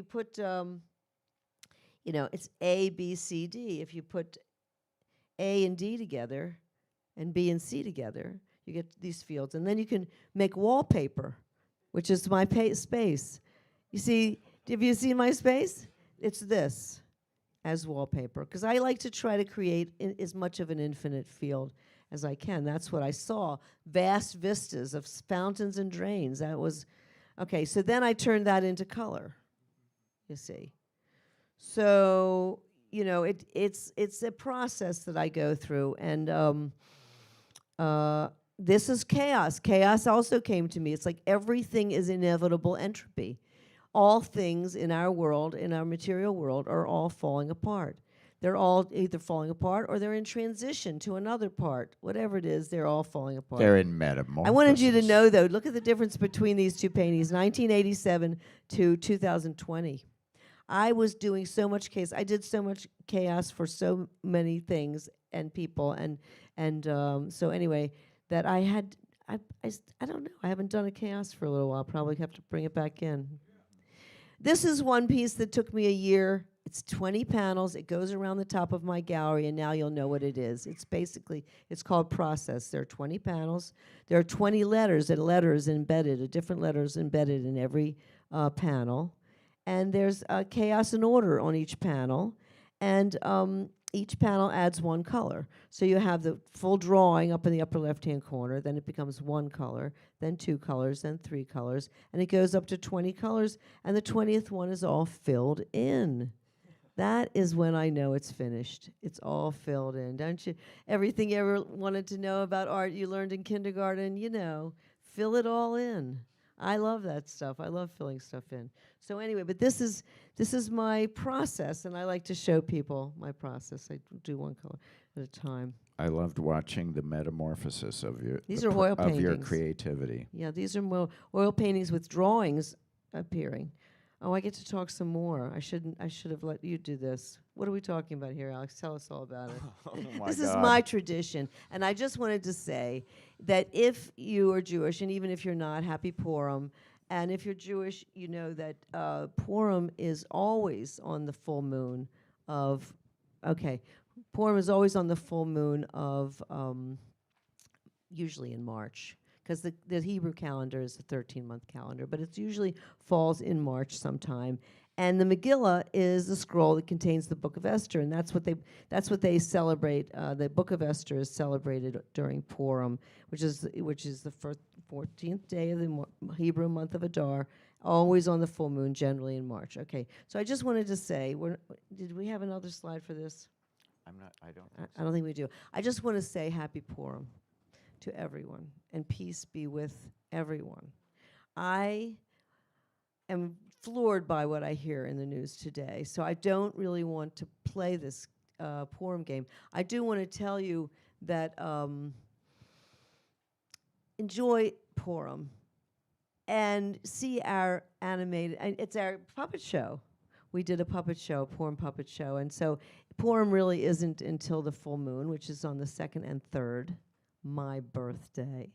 put you know, it's A, B, C, D. If you put A and D together, and B and C together, you get these fields. And then you can make wallpaper, which is my space. You see, have you seen my space? It's this as wallpaper, because I like to try to create as much of an infinite field as I can. That's what I saw, vast vistas of fountains and drains. That was, okay, so then I turned that into color, you see. So, you know, it's a process that I go through, and this is chaos. Chaos also came to me. It's like everything is inevitable entropy. All things in our world, in our material world, are all falling apart. They're all either falling apart or they're in transition to another part. Whatever it is, they're all falling apart. They're in metamorphosis. I wanted you to know, though, look at the difference between these two paintings, 1987 to 2020. I was doing so much chaos. I did so much chaos for so many things and people, and so anyway, that I don't know. I haven't done a chaos for a little while. Probably have to bring it back in. This is one piece that took me a year. It's 20 panels. It goes around the top of my gallery, and now you'll know what it is. It's called Process. There are 20 panels. There are 20 letters, and letters embedded, different letters embedded in every panel. And there's chaos and order on each panel. And each panel adds one color. So you have the full drawing up in the upper left-hand corner, then it becomes one color, then 2 colors, then 3 colors, and it goes up to 20 colors, and the 20th one is all filled in. That is when I know it's finished. It's all filled in, don't you? Everything you ever wanted to know about art you learned in kindergarten, you know, fill it all in. I love that stuff. I love filling stuff in. So anyway, but this is my process, and I like to show people my process. I do one color at a time. I loved watching the metamorphosis of your These are oil of your paintings. creativity. Yeah, these are oil paintings with drawings appearing. Oh, I get to talk some more. I should have let you do this. What are we talking about here, Alex? Tell us all about it. Oh my This is God. my tradition. And I just wanted to say that if you are Jewish, and even if you're not, happy Purim. And if you're Jewish, you know that Purim is always on the full moon of, Purim is always on the full moon of, usually in March. Because the Hebrew calendar is a 13-month calendar, but it usually falls in March sometime. And the Megillah is the scroll that contains the Book of Esther, and that's what they celebrate. The Book of Esther is celebrated during Purim, which is the 14th day of the Hebrew month of Adar, always on the full moon, generally in March. Okay, so I just wanted to say, did we have another slide for this? I don't. I don't think we do. I just want to say Happy Purim to everyone, and peace be with everyone. I am floored by what I hear in the news today, so I don't really want to play this Purim game. I do want to tell you that enjoy Purim and see our animated, it's our puppet show. We did a puppet show, Purim puppet show, and so Purim really isn't until the full moon, which is on the 2nd and 3rd. My birthday,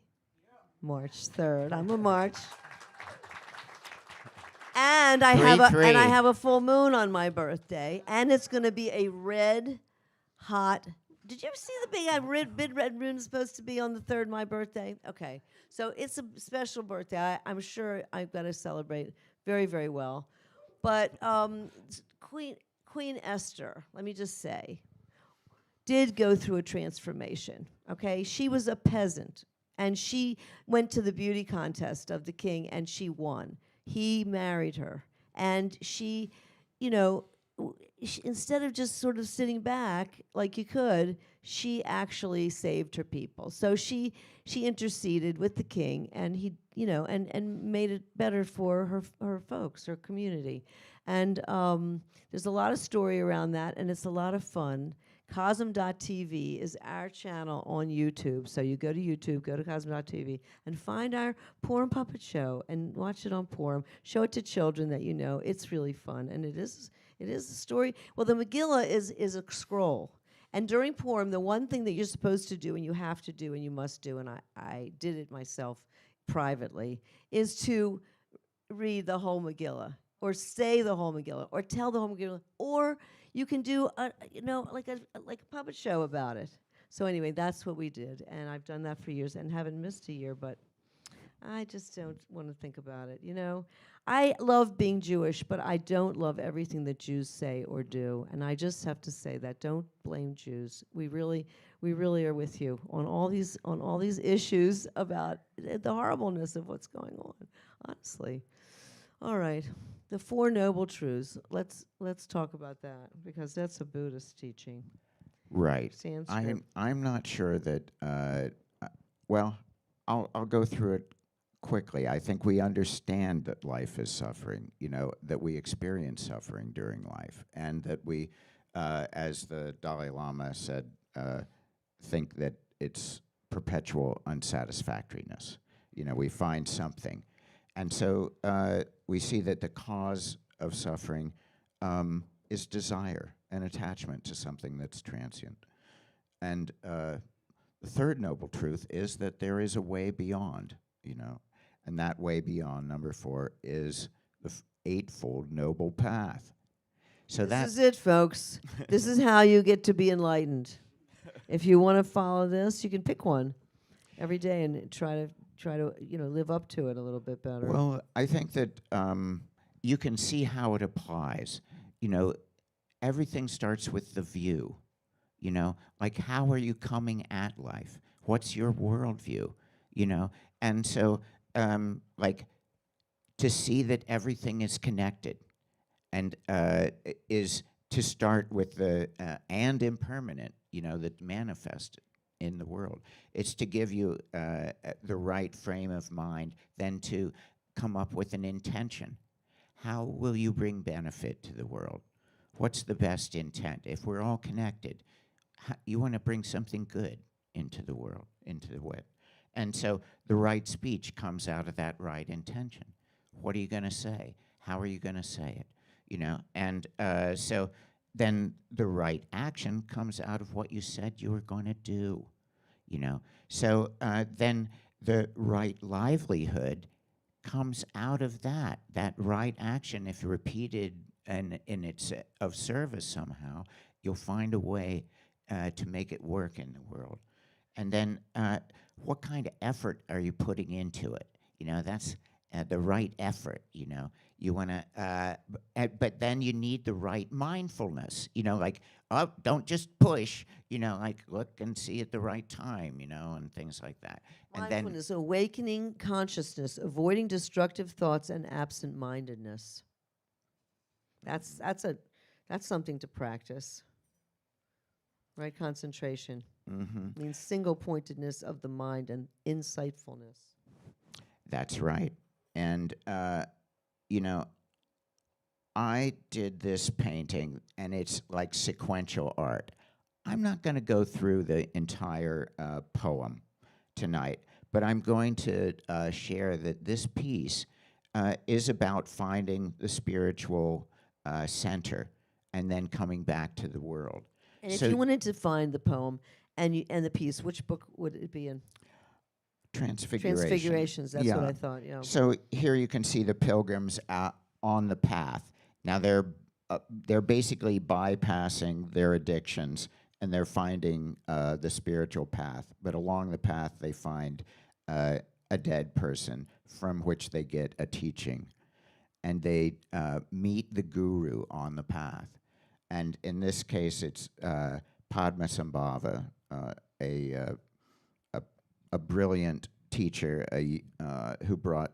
March 3rd. I'm a March. And I have a full moon on my birthday, and it's going to be a red hot. Did you ever see the big red moon is supposed to be on the 3rd, my birthday? Okay. So it's a special birthday. I'm sure I've got to celebrate very, very well. But Queen Esther, let me just say, did go through a transformation, okay? She was a peasant, and she went to the beauty contest of the king, and she won. He married her, and she, instead of just sort of sitting back like you could, she actually saved her people. So she interceded with the king, and he, and made it better for her folks, her community. And there's a lot of story around that, and it's a lot of fun. CoSM.tv is our channel on YouTube. So you go to YouTube, go to CoSM.tv, and find our Purim puppet show and watch it on Purim. Show it to children that you know. It's really fun, and it is a story. Well, the Megillah is a scroll. And during Purim, the one thing that you're supposed to do, and you have to do, and you must do, and I did it myself privately, is to read the whole Megillah, or say the whole Megillah, or tell the whole Megillah, or you can do like a puppet show about it. So anyway, that's what we did, and I've done that for years and haven't missed a year, but I just don't want to think about it. You know, I love being Jewish, but I don't love everything that Jews say or do, and I just have to say that. Don't blame Jews. We really are with you on all these issues about the horribleness of what's going on. Honestly. All right, the Four Noble Truths. Let's talk about that because that's a Buddhist teaching. Right. Sanskrit. I'm not sure that. Well, I'll go through it quickly. I think we understand that life is suffering. You know, that we experience suffering during life, and that we, as the Dalai Lama said, think that it's perpetual unsatisfactoriness. You know, we find something, and so we see that the cause of suffering is desire and attachment to something that's transient. And the third noble truth is that there is a way beyond, you know, and that way beyond, number 4, is the eightfold noble path. So This is it, folks. This is how you get to be enlightened. If you want to follow this, you can pick one every day and try to live up to it a little bit better. Well, I think that you can see how it applies. You know, everything starts with the view. You know, like, how are you coming at life? What's your worldview? You know, and so like, to see that everything is connected, and is to start with the and impermanent. You know, that manifest in the world. It's to give you the right frame of mind, then to come up with an intention. How will you bring benefit to the world? What's the best intent? If we're all connected, you want to bring something good into the world, into the web. And so the right speech comes out of that right intention. What are you going to say? How are you going to say it? You know, and so then the right action comes out of what you said you were going to do. You know, so then the right livelihood comes out of that right action. If repeated and it's of service somehow, you'll find a way to make it work in the world. And then what kind of effort are you putting into it? You know, that's the right effort, you know. You want to, but then you need the right mindfulness, you know, like, oh, don't just push, you know, like, look and see at the right time, you know, and things like that. Mindfulness, awakening consciousness, avoiding destructive thoughts, and absent-mindedness. That's something to practice, right? Concentration means single-pointedness of the mind and insightfulness. That's right. And you know, I did this painting, and it's like sequential art. I'm not going to go through the entire poem tonight, but I'm going to share that this piece is about finding the spiritual center and then coming back to the world. And if you wanted to find the poem and the piece, which book would it be in? Transfigurations, that's what I thought, yeah. So here you can see the pilgrims on the path. Now they're basically bypassing their addictions, and they're finding the spiritual path. But along the path, they find a dead person from which they get a teaching. And they meet the guru on the path. And in this case, it's Padmasambhava, a brilliant teacher who brought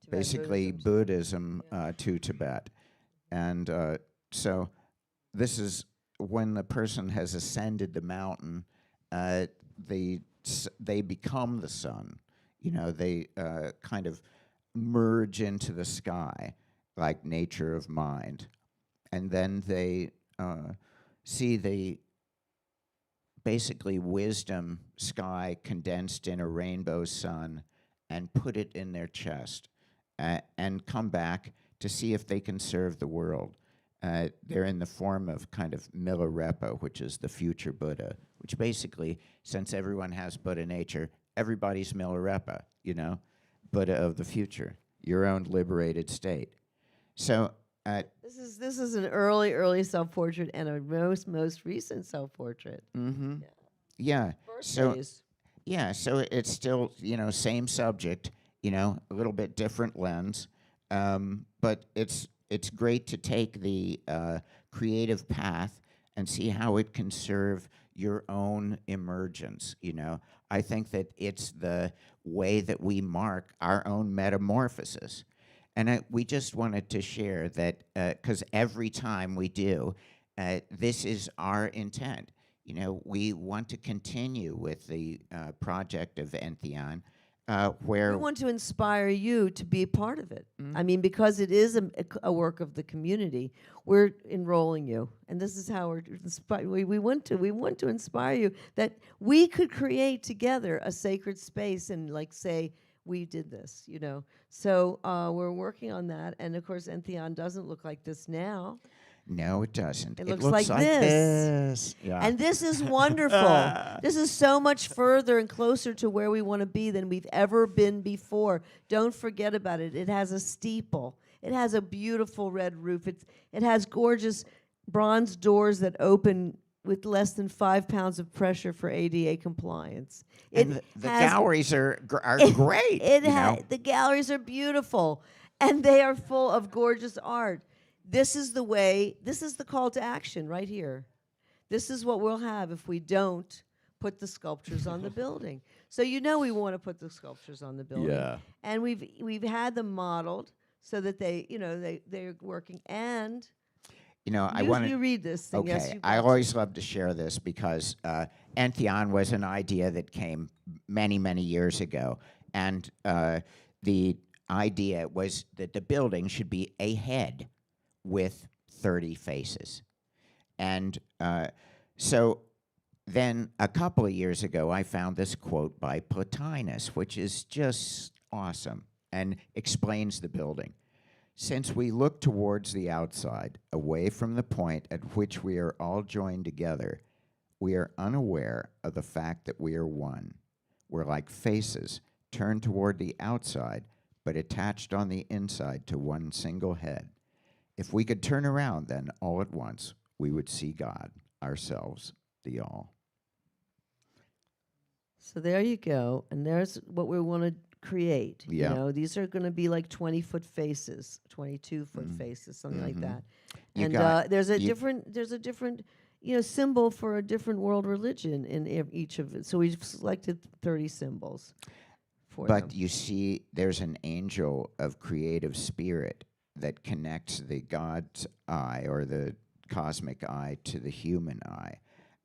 basically Buddhism to Tibet. And so this is when the person has ascended the mountain, they become the sun. You know, they kind of merge into the sky, like nature of mind. And then they see the basically wisdom sky condensed in a rainbow sun and put it in their chest and come back to see if they can serve the world. They're in the form of kind of Milarepa, which is the future Buddha, which basically, since everyone has Buddha nature, everybody's Milarepa, you know, Buddha of the future, your own liberated state. So This is an early self-portrait and a most recent self-portrait. Mm-hmm. Yeah. So Birthdays. yeah, so it's still, same subject, a little bit different lens, but it's great to take the creative path and see how it can serve your own emergence. I think that it's the way that we mark our own metamorphosis, and we just wanted to share that because every time we do, this is our intent. We want to continue with the project of Entheon, where We want to inspire you to be a part of it. I mean, because it is a work of the community, we're enrolling you, and this is how we want to inspire you that we could create together a sacred space and say we did this. So we're working on that, and of course, Entheon doesn't look like this now. no, it doesn't. It It looks looks like like this. Yeah. And this is wonderful. This is so much further and closer to where we want to be than we've ever been before. Don't forget about it. It has a steeple. It has a beautiful red roof. It has gorgeous bronze doors that open with less than 5 pounds of pressure for ADA compliance. And the galleries are great. The galleries are beautiful, and they are full of gorgeous art. This is the call to action right here. This is what we'll have if we don't put the sculptures on the building. So we want to put the sculptures on the building. Yeah. And we've had them modeled so that they're working. And I want you read this thing. Okay, Yes, you I got always love to share this because Entheon was an idea that came many, many years ago, and the idea was that the building should be a head with 30 faces. And so then a couple of years ago, I found this quote by Plotinus, which is just awesome and explains the building. Since we look towards the outside, away from the point at which we are all joined together, we are unaware of the fact that we are one. We're like faces turned toward the outside, but attached on the inside to one single head. If we could turn around, then all at once, we would see God, ourselves, the all. So there you go. And there's what we want to create. Yeah. These are going to be like 20-foot faces, 22-foot faces, something like that. You And got- there's a you- different symbol for a different world religion in each of it. So we've selected 30 symbols for them. But you see, there's an angel of creative spirit that connects the God's eye or the cosmic eye to the human eye.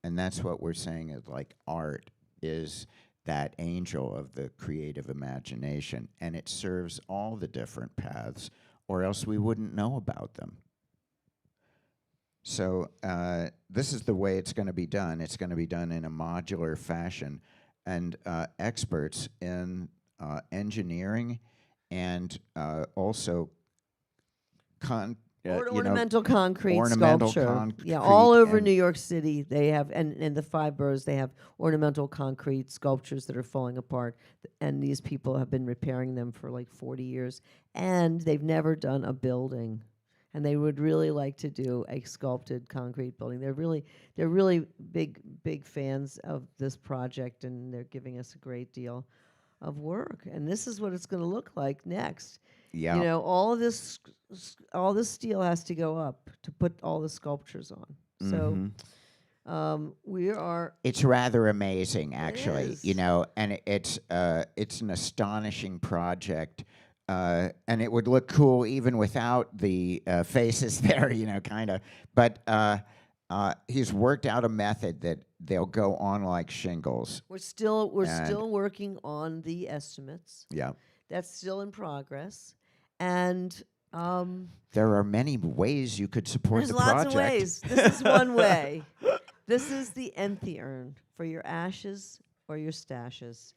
And that's what we're saying is like art is that angel of the creative imagination, and it serves all the different paths, or else we wouldn't know about them. So this is the way it's going to be done. It's going to be done in a modular fashion, and experts in engineering and also ornamental concrete ornamental sculpture. concrete All over and- New York City, they have, and in the 5 boroughs, they have ornamental concrete sculptures that are falling apart. And these people have been repairing them for like 40 years, and they've never done a building. And they would really like to do a sculpted concrete building. They're really big fans of this project, and they're giving us a great deal of work. And this is what it's going to look like next. Yeah. All this steel has to go up to put all the sculptures on. So we are. It's rather amazing, actually, is. and it's an astonishing project, and it would look cool even without the faces there, kind of. But he's worked out a method that they'll go on like shingles. We're still working on the estimates. Yeah. That's still in progress, and There are many ways you could support there's the lots project. of ways. This is one way. This is the Entheon for your ashes or your stashes,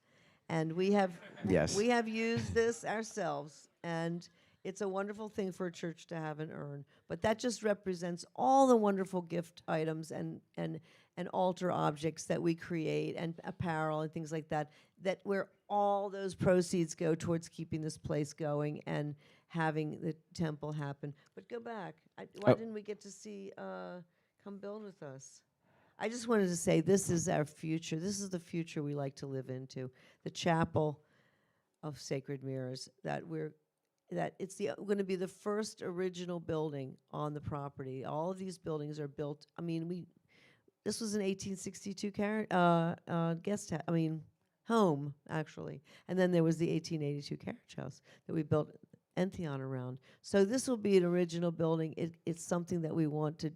and we have Yes. used this ourselves, and it's a wonderful thing for a church to have an urn. But that just represents all the wonderful gift items and and altar objects that we create and apparel and things like that, that where all those proceeds go towards keeping this place going and having the temple happen. But go back. Why didn't we get to see come build with us? I just wanted to say this is our future. This is the future we like to live into. The chapel of Sacred Mirrors, that it's going to be the first original building on the property. All of these buildings are built. I mean, this was an 1862 home actually, and then there was the 1882 carriage house that we built Entheon around. So this will be an original building. It's something that we want to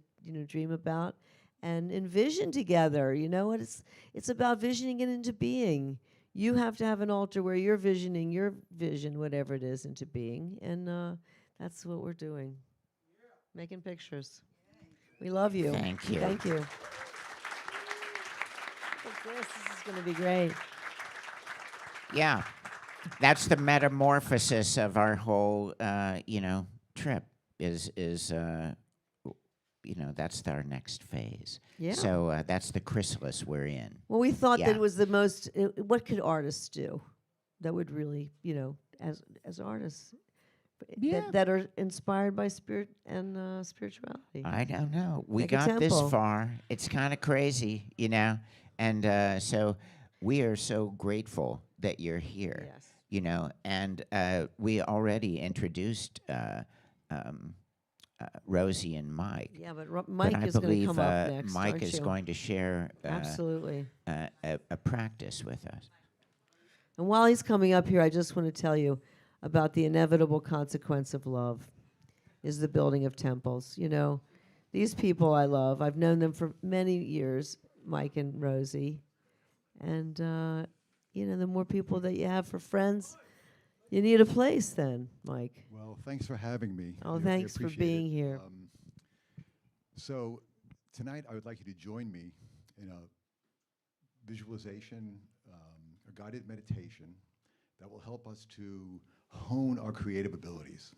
dream about and envision together. You know what? It's about visioning it into being. You have to have an altar where you're visioning your vision, whatever it is, into being, and that's what we're doing. Making pictures. We love you. Thank you. Thank you. Look at this. This is going to be great. Yeah, that's the metamorphosis of our whole, trip. That's our next phase. Yeah. So that's the chrysalis we're in. Well, we thought that Yeah. it was the most. What could artists do that would really, as artists, that are inspired by spirit and spirituality? I don't know. We Like a got this temple. far. It's kind of crazy, and so we are so grateful that you're here. Yes. And we already introduced Rosie and Mike. Yeah, but But Mike I is going to believe come up next. Mike aren't is you? going to share Absolutely. a practice with us. And while he's coming up here, I just want to tell you about the inevitable consequence of love is the building of temples. These people I love, I've known them for many years, Mike and Rosie. And, the more people that you have for friends, you need a place then, Mike. Well, thanks for having me. Oh, I thanks for appreciate being it. here. So tonight I would like you to join me in a visualization, a guided meditation that will help us to hone our creative abilities.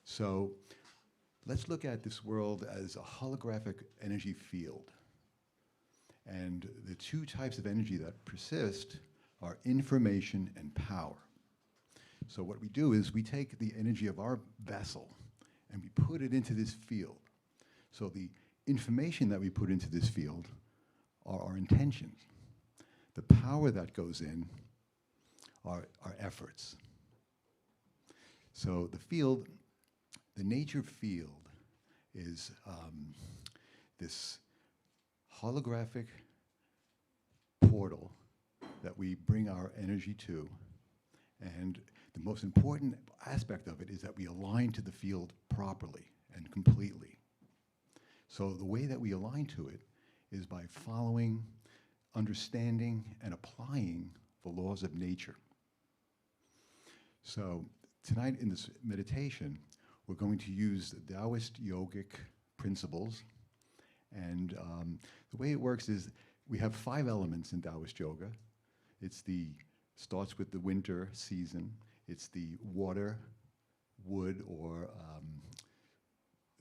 So let's look at this world as a holographic energy field. And the two types of energy that persist are information and power. So what we do is we take the energy of our vessel and we put it into this field. So the information that we put into this field are our intentions. The power that goes in are our efforts. So the field, the nature field is this holographic portal that we bring our energy to. And the most important aspect of it is that we align to the field properly and completely. So the way that we align to it is by following, understanding, and applying the laws of nature. So tonight in this meditation, we're going to use the Taoist yogic principles. And the way it works is we have 5 elements in Taoist yoga. Starts with the winter season. It's the water, wood, or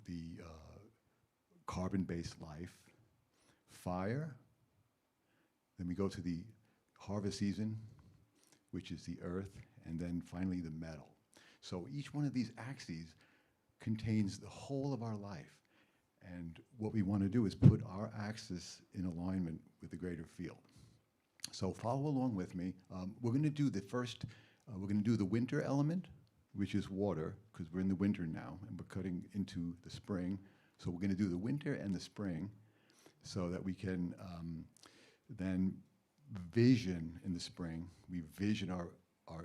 the carbon-based life, fire. Then we go to the harvest season, which is the earth, and then finally the metal. So each one of these axes contains the whole of our life. And what we want to do is put our axis in alignment with the greater field. So follow along with me. We're going to do we're going to do the winter element, which is water, because we're in the winter now, and we're cutting into the spring. So we're going to do the winter and the spring so that we can then vision in the spring. We vision our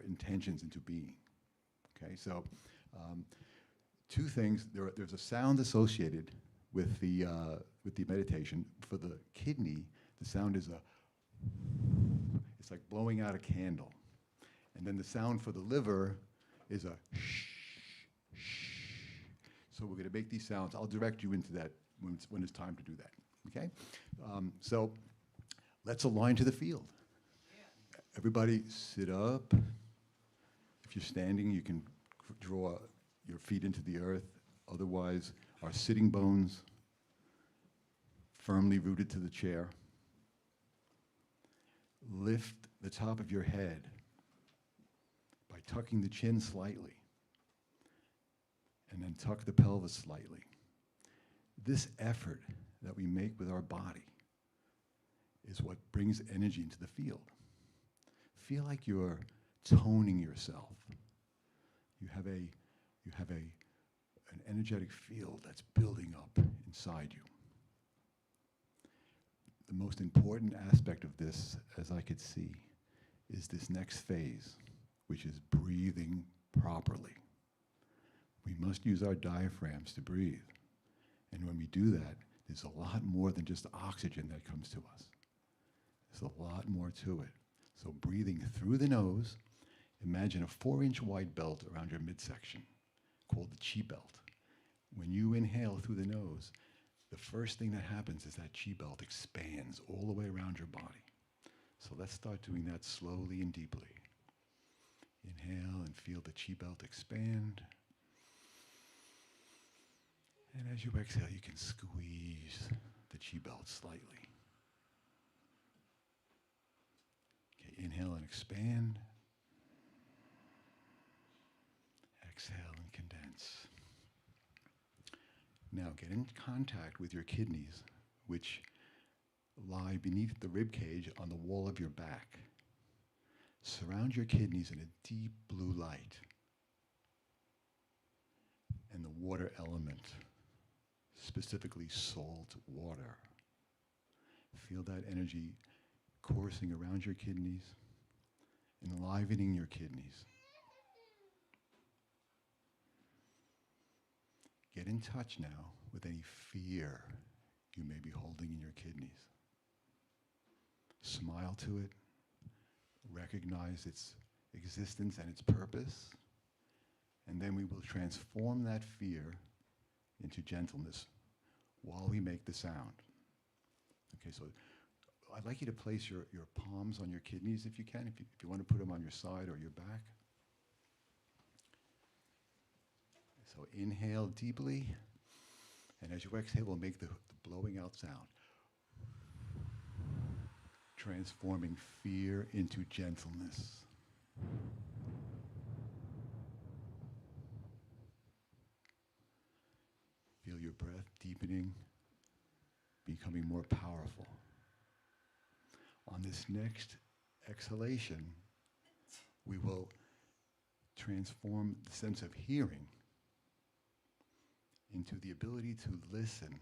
intentions into being. Okay, so 2 things. There's a sound associated with the meditation. For the kidney, the sound is it's like blowing out a candle. And then the sound for the liver is a shh, shh. So we're going to make these sounds. I'll direct you into that when it's time to do that. Okay? So let's align to the field. Everybody sit up. If you're standing, you can draw your feet into the earth. Otherwise, our sitting bones firmly rooted to the chair. Lift the top of your head by tucking the chin slightly, and then tuck the pelvis slightly. This effort that we make with our body is what brings energy into the field. Feel like you're toning yourself. You have an energetic field that's building up inside you. The most important aspect of this, as I could see, is this next phase, which is breathing properly. We must use our diaphragms to breathe. And when we do that, there's a lot more than just oxygen that comes to us. There's a lot more to it. So breathing through the nose, imagine a 4-inch wide belt around your midsection called the chi belt. When you inhale through the nose, the first thing that happens is that chi belt expands all the way around your body. So let's start doing that slowly and deeply. Inhale and feel the chi belt expand. And as you exhale, you can squeeze the chi belt slightly. Okay, inhale and expand. Exhale and condense. Now get in contact with your kidneys, which lie beneath the rib cage on the wall of your back. Surround your kidneys in a deep blue light and the water element, specifically salt water. Feel that energy coursing around your kidneys, enlivening your kidneys. Get in touch now with any fear you may be holding in your kidneys. Smile to it. Recognize its existence and its purpose. And then we will transform that fear into gentleness while we make the sound. Okay, so I'd like you to place your palms on your kidneys if you can, if you want to put them on your side or your back. So inhale deeply, and as you exhale, we'll make the blowing out sound. Transforming fear into gentleness. Feel your breath deepening, becoming more powerful. On this next exhalation, we will transform the sense of hearing into the ability to listen,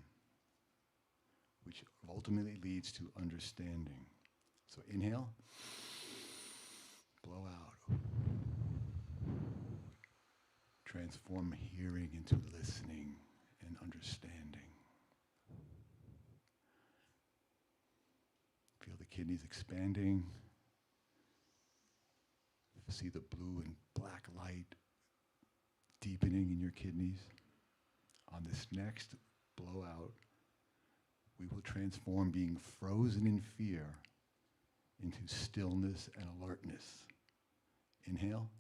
which ultimately leads to understanding. So inhale, blow out. Transform hearing into listening and understanding. Feel the kidneys expanding. See the blue and black light deepening in your kidneys. On this next blowout, we will transform being frozen in fear into stillness and alertness. Inhale.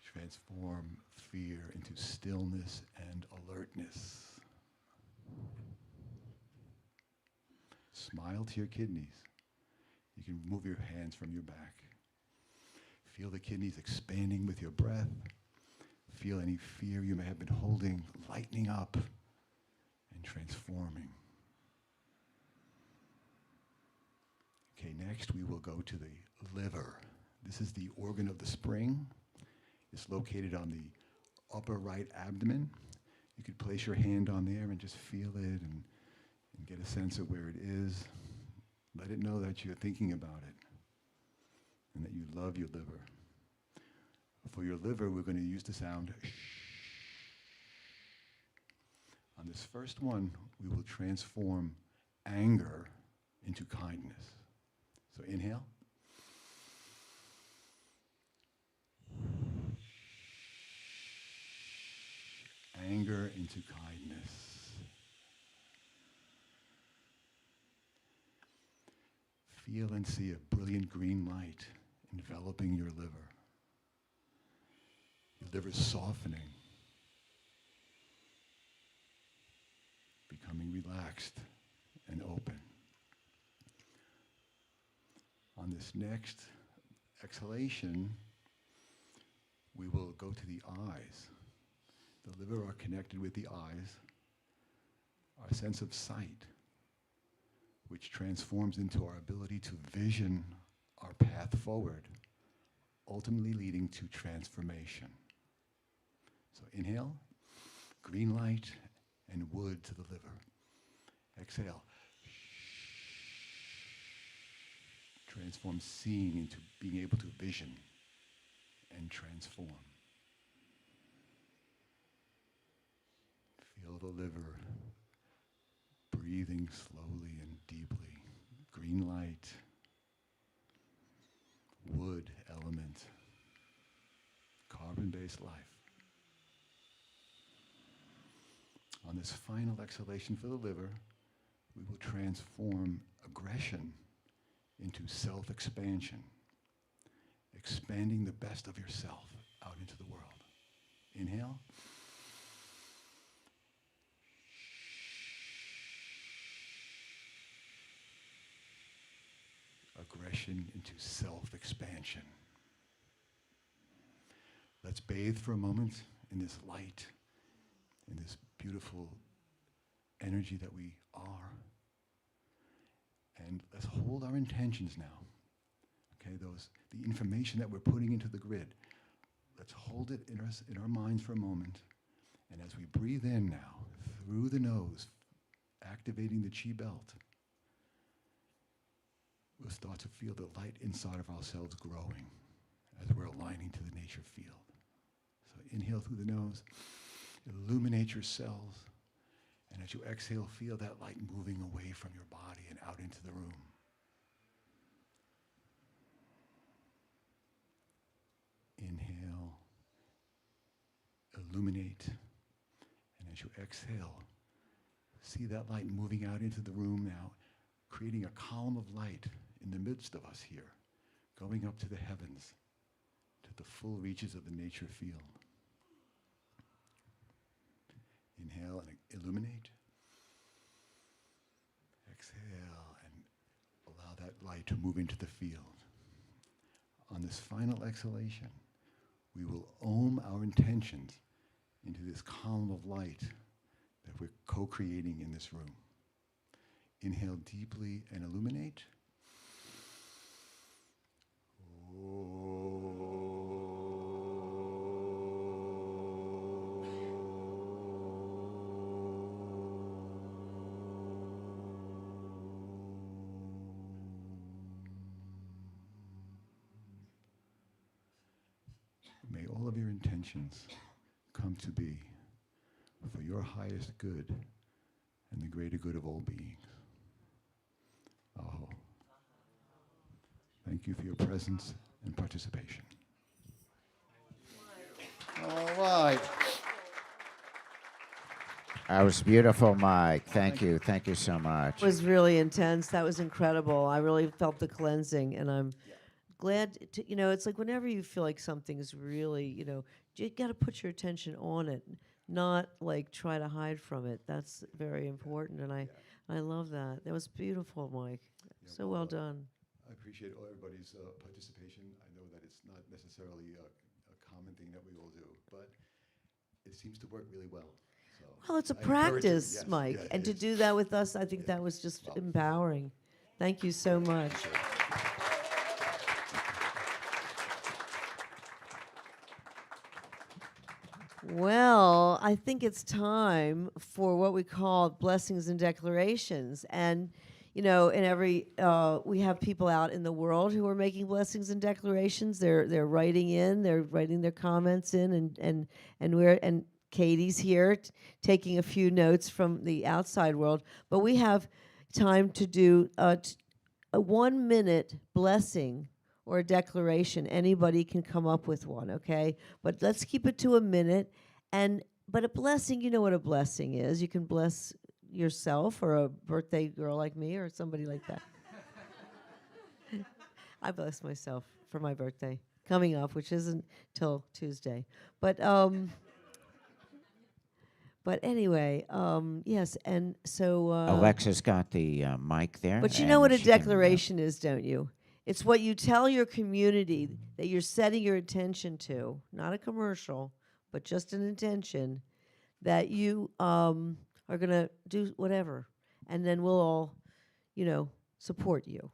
Transform fear into stillness and alertness. Smile to your kidneys. You can move your hands from your back. Feel the kidneys expanding with your breath. Feel any fear you may have been holding lightening up and transforming. Okay, next we will go to the liver. This is the organ of the spring. It's located on the upper right abdomen. You could place your hand on there and just feel it and get a sense of where it is. Let it know that you're thinking about it and that you love your liver. For your liver, we're going to use the sound shh. On this first one, we will transform anger into kindness. So inhale. Anger into kindness. Feel and see a brilliant green light enveloping your liver. Your liver's softening. becoming relaxed and open. On this next exhalation, we will go to the eyes. The liver are connected with the eyes, our sense of sight, which transforms into our ability to vision our path forward, ultimately leading to transformation. So inhale, green light and wood to the liver. Exhale. Transform seeing into being able to vision and transform. Feel the liver breathing slowly and deeply. Green light, wood element, carbon-based life. On this final exhalation for the liver, we will transform aggression into self-expansion, expanding the best of yourself out into the world. Inhale. Aggression into self-expansion. Let's bathe for a moment in this light, in this beautiful energy that we are. And let's hold our intentions now. Okay, the information that we're putting into the grid, let's hold it in our minds for a moment. And as we breathe in now, through the nose, activating the chi belt, we'll start to feel the light inside of ourselves growing as we're aligning to the nature field. So inhale through the nose, illuminate your cells, and as you exhale, feel that light moving away from your body and out into the room. Inhale, illuminate, and as you exhale, see that light moving out into the room now, creating a column of light in the midst of us here, going up to the heavens, to the full reaches of the nature field. Inhale and illuminate. Exhale and allow that light to move into the field. On this final exhalation, we will ohm our intentions into this column of light that we're co-creating in this room. Inhale deeply and illuminate. May all of your intentions come to be for your highest good and the greater good of all beings. Aho. Thank you for your presence and participation. All right. That was beautiful, Mike. Thank you. Thank you so much. It was really intense. That was incredible. I really felt the cleansing, and I'm glad to, it's like whenever you feel like something's really, you got to put your attention on it, not like try to hide from it. That's very important, and I love that. That was beautiful, Mike. So well done. I appreciate everybody's participation. I know that it's not necessarily a common thing that we all do, but it seems to work really well. So Well, it's a I encourage you. practice, Yes, Mike, yeah, and it to is. do that with us, I think that was just Well, empowering. Thank you so much. Well, I think it's time for what we call blessings and declarations. And, in every, we have people out in the world who are making blessings and declarations. They're writing their comments in, and Katie's here taking a few notes from the outside world. But we have time to do a 1 minute blessing or a declaration. Anybody can come up with one, okay? But let's keep it to a minute. But a blessing, you know what a blessing is. You can bless yourself or a birthday girl like me or somebody like that. I bless myself for my birthday coming up, which isn't till Tuesday. But But anyway, yes, and so. Alexa's got the mic there. But you know what a and she can, declaration is, don't you? It's what you tell your community that you're setting your attention to, not a commercial, but just an intention that you are going to do whatever. And then we'll all, support you.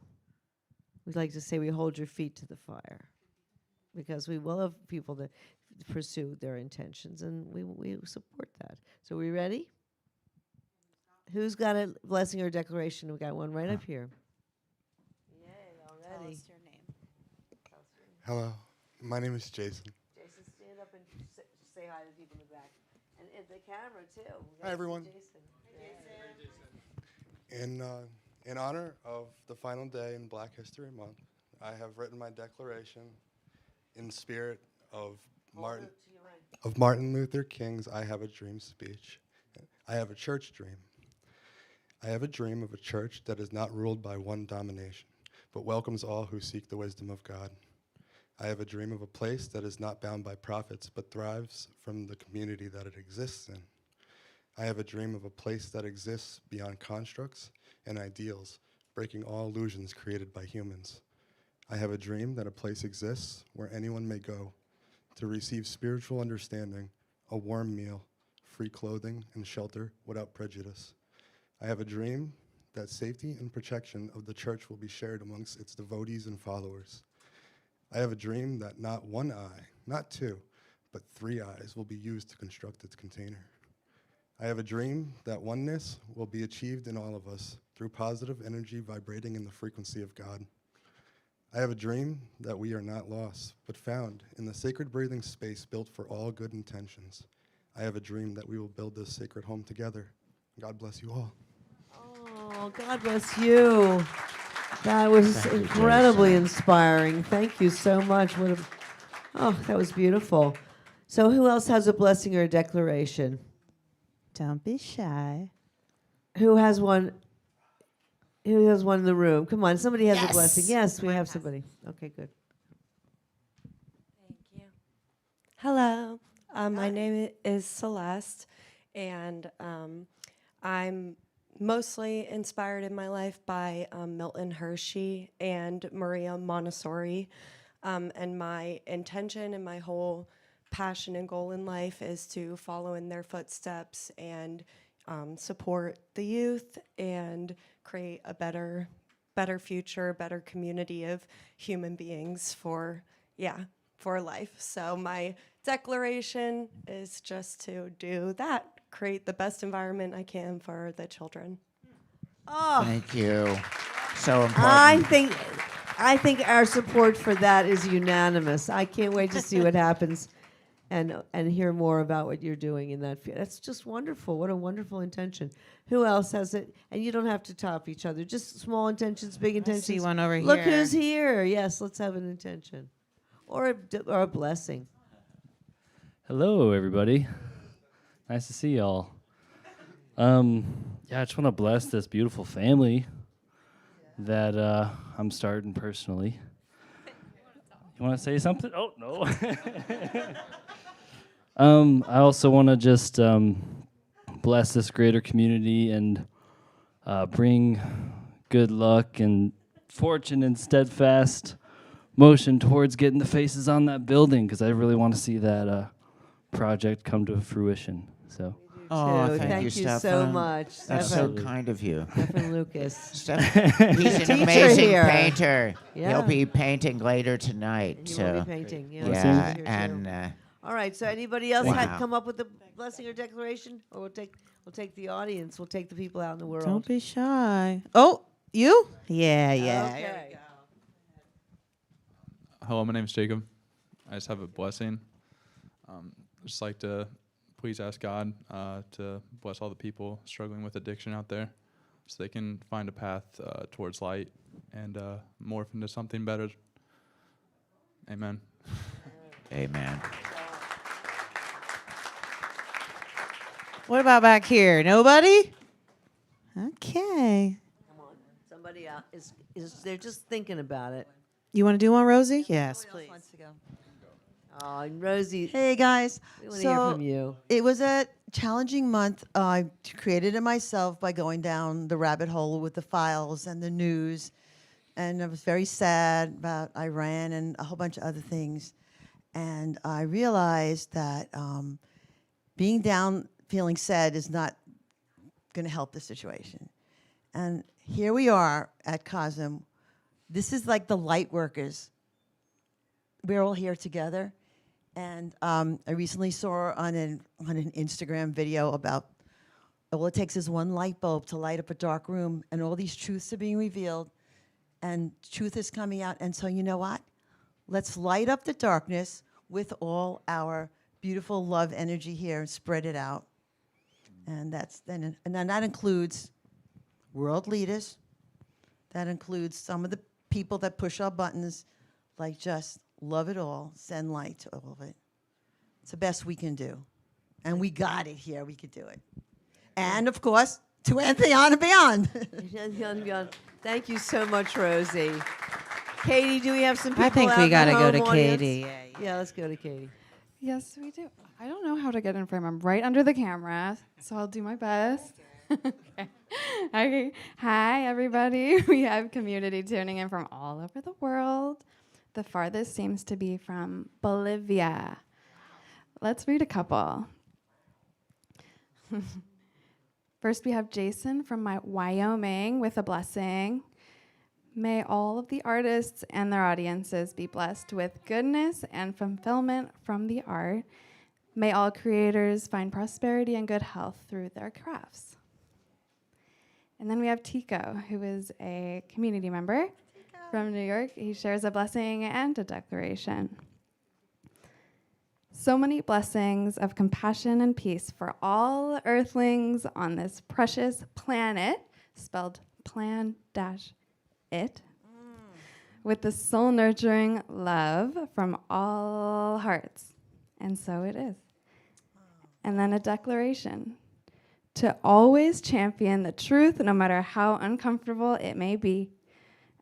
We'd like to say we hold your feet to the fire because we will have people that pursue their intentions, and we support that. So we ready? Who's got a blessing or declaration? We got one right up here. Tell us your name. Hello, my name is Jason. Jason, stand up and say hi to people in the back. And the camera, too. Hi, everyone. Jason. In honor of the final day in Black History Month, I have written my declaration in spirit of Martin Luther King's I Have a Dream speech. I have a church dream. I have a dream of a church that is not ruled by one domination, but welcomes all who seek the wisdom of God. I have a dream of a place that is not bound by profits, but thrives from the community that it exists in. I have a dream of a place that exists beyond constructs and ideals, breaking all illusions created by humans. I have a dream that a place exists where anyone may go to receive spiritual understanding, a warm meal, free clothing, and shelter without prejudice. I have a dream that safety and protection of the church will be shared amongst its devotees and followers. I have a dream that not one eye, not two, but 3 eyes will be used to construct its container. I have a dream that oneness will be achieved in all of us through positive energy vibrating in the frequency of God. I have a dream that we are not lost, but found in the sacred breathing space built for all good intentions. I have a dream that we will build this sacred home together. God bless you all. Oh, God bless you. That was Thank you, incredibly Jason. inspiring. Thank you so much. That was beautiful. So who else has a blessing or a declaration? Don't be shy. Who has one? Who has one in the room? Come on, somebody has a Yes. blessing. Yes, we Come on, have pass. somebody. Okay, good. Thank you. Hello, my name is Celeste, and I'm mostly inspired in my life by Milton Hershey and Maria Montessori. And my intention and my whole passion and goal in life is to follow in their footsteps and support the youth and create a better future, better community of human beings for life. So my declaration is just to do that, create the best environment I can for the children. Oh, Thank you. So important. I think our support for that is unanimous. I can't wait to see what happens and hear more about what you're doing in that field. That's just wonderful. What a wonderful intention. Who else has it? And you don't have to top each other. Just small intentions, big intentions. see one over Look here. who's here. Yes, let's have an intention. Or a blessing. Hello, everybody. Nice to see y'all. I just want to bless this beautiful family that I'm starting personally. You want to say something? Oh, no. I also want to just bless this greater community and bring good luck and fortune and steadfast motion towards getting the faces on that building, because I really want to see that project come to fruition. So, Oh, too. thank you, so Stefan. much. That's Stefan, so kind of you. Stefan Lucas. He's an teacher amazing here. painter. Yeah. He'll be painting later tonight. And you So will be painting. Yeah, yeah, he's here too. and All right. So anybody else Wow. come up with a blessing or declaration, or we'll take the audience. We'll take the people out in the world. Don't be shy. Oh, you? Yeah, yeah. Okay. Hello, my name is Jacob. I just have a blessing. Just like to please ask God to bless all the people struggling with addiction out there, so they can find a path towards light and morph into something better. Amen. amen. What about back here? Nobody? Okay. Come on. Somebody else is they're just thinking about it. You want to do one, Rosie? Yes, please. Oh, and Rosie, Hey guys. we want to hear So from you. it was a challenging month. I created it myself by going down the rabbit hole with the files and the news. And I was very sad about Iran and a whole bunch of other things. And I realized that being down, feeling sad is not going to help the situation. And here we are at CoSM. This is like the light workers. We're all here together. And I recently saw on an Instagram video about all it takes is one light bulb to light up a dark room, and all these truths are being revealed, and truth is coming out. And so you know what? Let's light up the darkness with all our beautiful love energy here and spread it out. And then that includes world leaders. That includes some of the people that push our buttons, like just love it all, send light to all of it. It's the best we can do. And we got it here. We could do it. And, of course, to Entheon and beyond. Thank you so much, Rosie. Katie, do we have some people I think out we in the got to go home to audience? Katie. Yeah, let's go to Katie. Yes, we do. I don't know how to get in frame. I'm right under the camera, so I'll do my best. Okay. Okay. Hi, everybody. We have community tuning in from all over the world. The farthest seems to be from Bolivia. Let's read a couple. First, we have Jason from Wyoming with a blessing. May all of the artists and their audiences be blessed with goodness and fulfillment from the art. May all creators find prosperity and good health through their crafts. And then we have Tico, who is a community member from New York. He shares a blessing and a declaration. So many blessings of compassion and peace for all earthlings on this precious planet, spelled plan-it, with the soul-nurturing love from all hearts. And so it is. And then a declaration. To always champion the truth, no matter how uncomfortable it may be.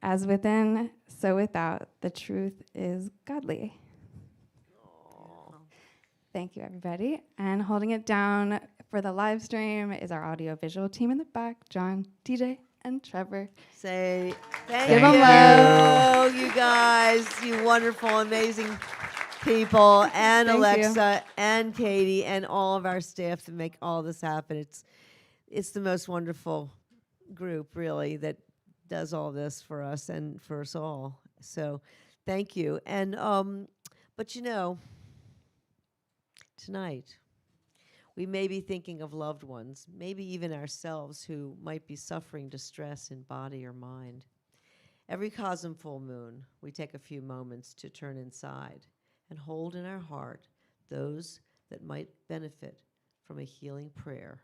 As within, so without, the truth is godly. Thank you, everybody. And holding it down for the live stream is our audio-visual team in the back, John, DJ, and Trevor. Say Give thank 'em you, love. you guys, you wonderful, amazing people, and Thank Alexa, and Katie, and all of our staff to make all this happen. It's the most wonderful group, really, that does all this for us and for us all. So thank you. And but you know, tonight we may be thinking of loved ones, maybe even ourselves, who might be suffering distress in body or mind. Every CoSM full moon, we take a few moments to turn inside and hold in our heart those that might benefit from a healing prayer.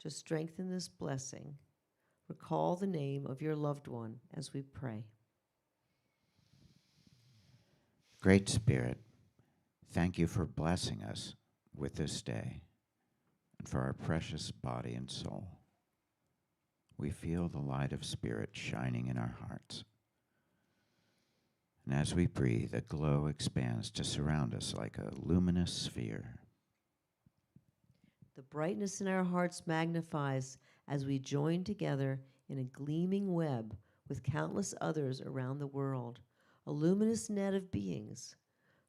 To strengthen this blessing, recall the name of your loved one as we pray. Great Spirit, thank you for blessing us with this day and for our precious body and soul. We feel the light of Spirit shining in our hearts. And as we breathe, a glow expands to surround us like a luminous sphere. The brightness in our hearts magnifies as we join together in a gleaming web with countless others around the world, a luminous net of beings.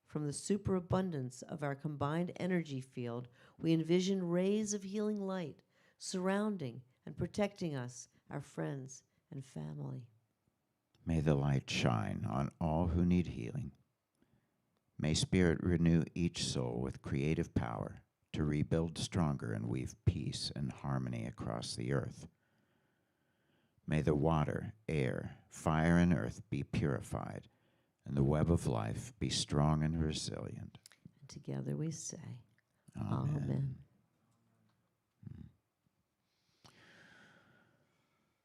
From the superabundance of our combined energy field, we envision rays of healing light surrounding and protecting us, our friends and family. May the light shine on all who need healing. May Spirit renew each soul with creative power to rebuild stronger and weave peace and harmony across the earth. May the water, air, fire, and earth be purified, and the web of life be strong and resilient. And together we say, Amen. Amen.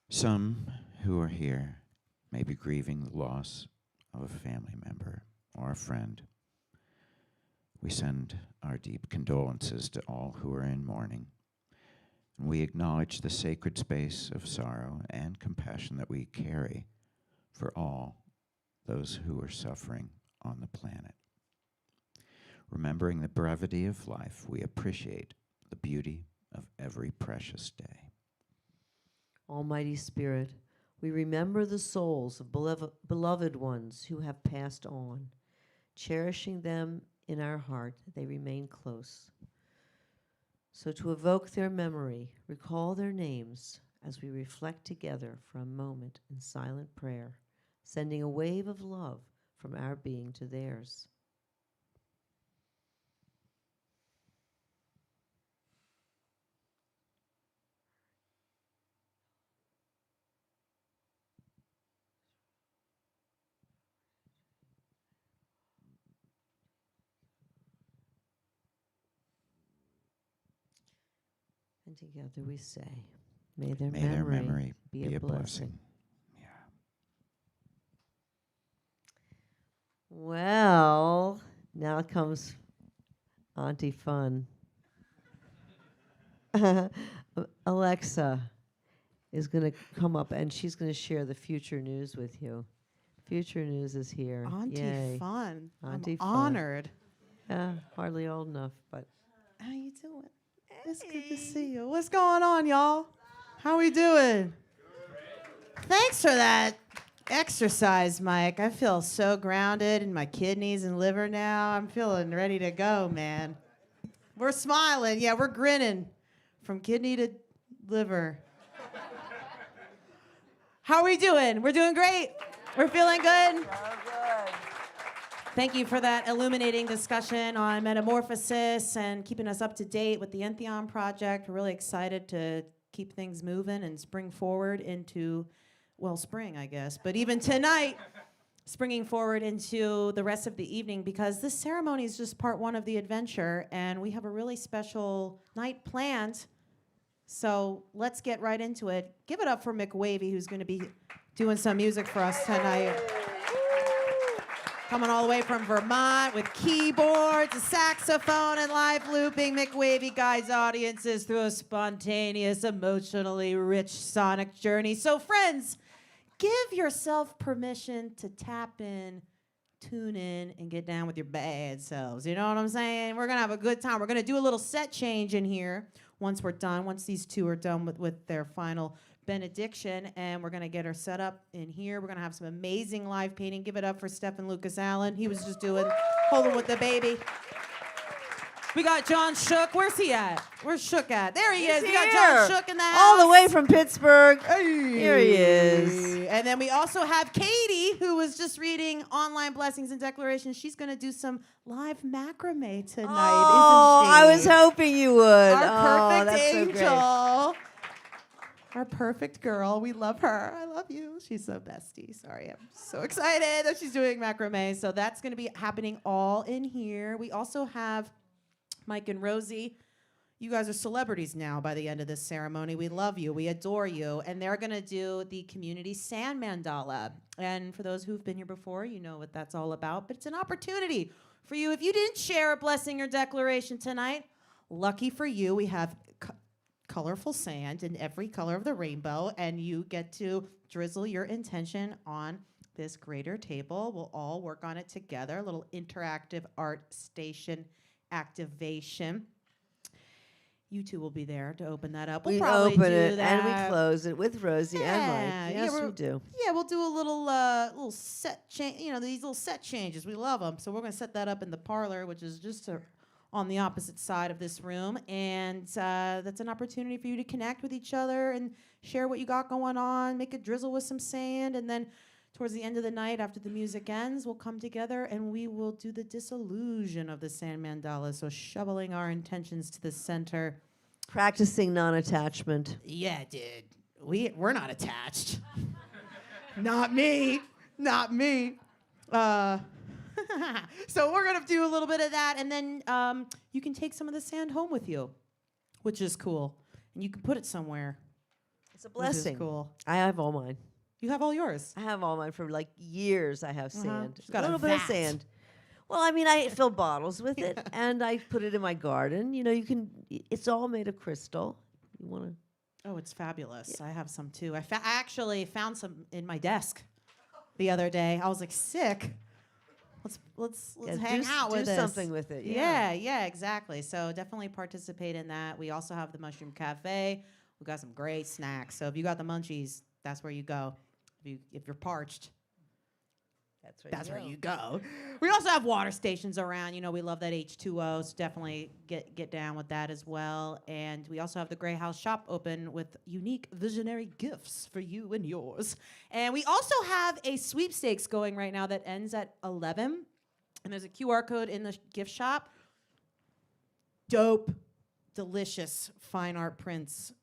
Some who are here may be grieving the loss of a family member or a friend. We send our deep condolences to all who are in mourning. And we acknowledge the sacred space of sorrow and compassion that we carry for all those who are suffering on the planet. Remembering the brevity of life, we appreciate the beauty of every precious day. Almighty Spirit, we remember the souls of beloved ones who have passed on. Cherishing them in our heart, they remain close. So to evoke their memory, recall their names as we reflect together for a moment in silent prayer, sending a wave of love from our being to theirs. And together we say, may their memory be a blessing. Yeah. Well, now comes Auntie Fun. Alexa is going to come up and she's going to share the future news with you. Future news is here. Auntie Yay. Fun. Auntie I'm Fun. honored. Yeah, hardly old enough, but How you doing? It's good to see you. What's going on, y'all? How we doing? Thanks for that exercise, Mike. I feel so grounded in my kidneys and liver now. I'm feeling ready to go, man. We're smiling. Yeah, we're grinning from kidney to liver. How are we doing? We're doing great. We're feeling good. Thank you for that illuminating discussion on metamorphosis and keeping us up to date with the Entheon project. We're really excited to keep things moving and spring forward into, well, spring, I guess. But even tonight, springing forward into the rest of the evening because this ceremony is just part one of the adventure, and we have a really special night planned. So let's get right into it. Give it up for McWavy, who's going to be doing some music for us tonight. Coming all the way from Vermont with keyboards, a saxophone, and live looping, McWavy guides audiences through a spontaneous, emotionally rich sonic journey. So friends, give yourself permission to tap in, tune in, and get down with your bad selves. You know what I'm saying? We're going to have a good time. We're going to do a little set change in here once we're done, once these two are done with their final benediction, and we're going to get her set up in here. We're going to have some amazing live painting. Give it up for Stephen Lucas Allen. He was just doing Holding with the Baby. We got John Shook. Where's he at? Where's Shook at? There he is. We got John Shook in the house. all the way from Pittsburgh. Hey. Here he is. And then we also have Katie, who was just reading Online Blessings and Declarations. She's going to do some live macrame tonight, Oh, isn't she? I was hoping you would. Our perfect that's angel. So great. Our perfect girl. We love her. I love you. She's so bestie. Sorry, I'm so excited that she's doing macrame. So that's going to be happening all in here. We also have Mike and Rosie. You guys are celebrities now by the end of this ceremony. We love you. We adore you. And they're going to do the community sand mandala. And for those who've been here before, you know what that's all about. But it's an opportunity for you. If you didn't share a blessing or declaration tonight, lucky for you, we have colorful sand in every color of the rainbow, and you get to drizzle your intention on this greater table. We'll all work on it together, a little interactive art station activation. You two will be there to open that up. We'll We probably open do it that. and we close it with Rosie and Mike. Yes, we do. Yeah, we'll do a little set change. You know, these little set changes. We love them. So we're going to set that up in the parlor, which is just on the opposite side of this room. And that's an opportunity for you to connect with each other and share what you got going on, make a drizzle with some sand. And then towards the end of the night, after the music ends, we'll come together and we will do the disillusion of the sand mandala. So shoveling our intentions to the center. Practicing non-attachment. Yeah, dude. We're not attached. Not me. Not me. So we're going to do a little bit of that, and then you can take some of the sand home with you, which is cool. And you can put it somewhere. It's a blessing. Which is cool. I have all mine. You have all yours? I have all mine for like years. I have sand. She's got a a little bit of vat. sand. Well, I mean, I fill bottles with it, and I put it in my garden. You know, you can. It's all made of crystal. You want to? Oh, it's fabulous. Yeah. I have some too. I actually found some in my desk the other day. I was like sick. Let's Yeah, hang out with do this. something with it. Yeah, exactly. So definitely participate in that. We also have the Mushroom Cafe. We got some great snacks. So if you got the munchies, that's where you go. If you're parched, that's where you go. We also have water stations around. You know, we love that H2O, so definitely get down with that as well. And we also have the Gray House shop open with unique visionary gifts for you and yours. And we also have a sweepstakes going right now that ends at 11. And there's a QR code in the gift shop. Dope, delicious fine art prints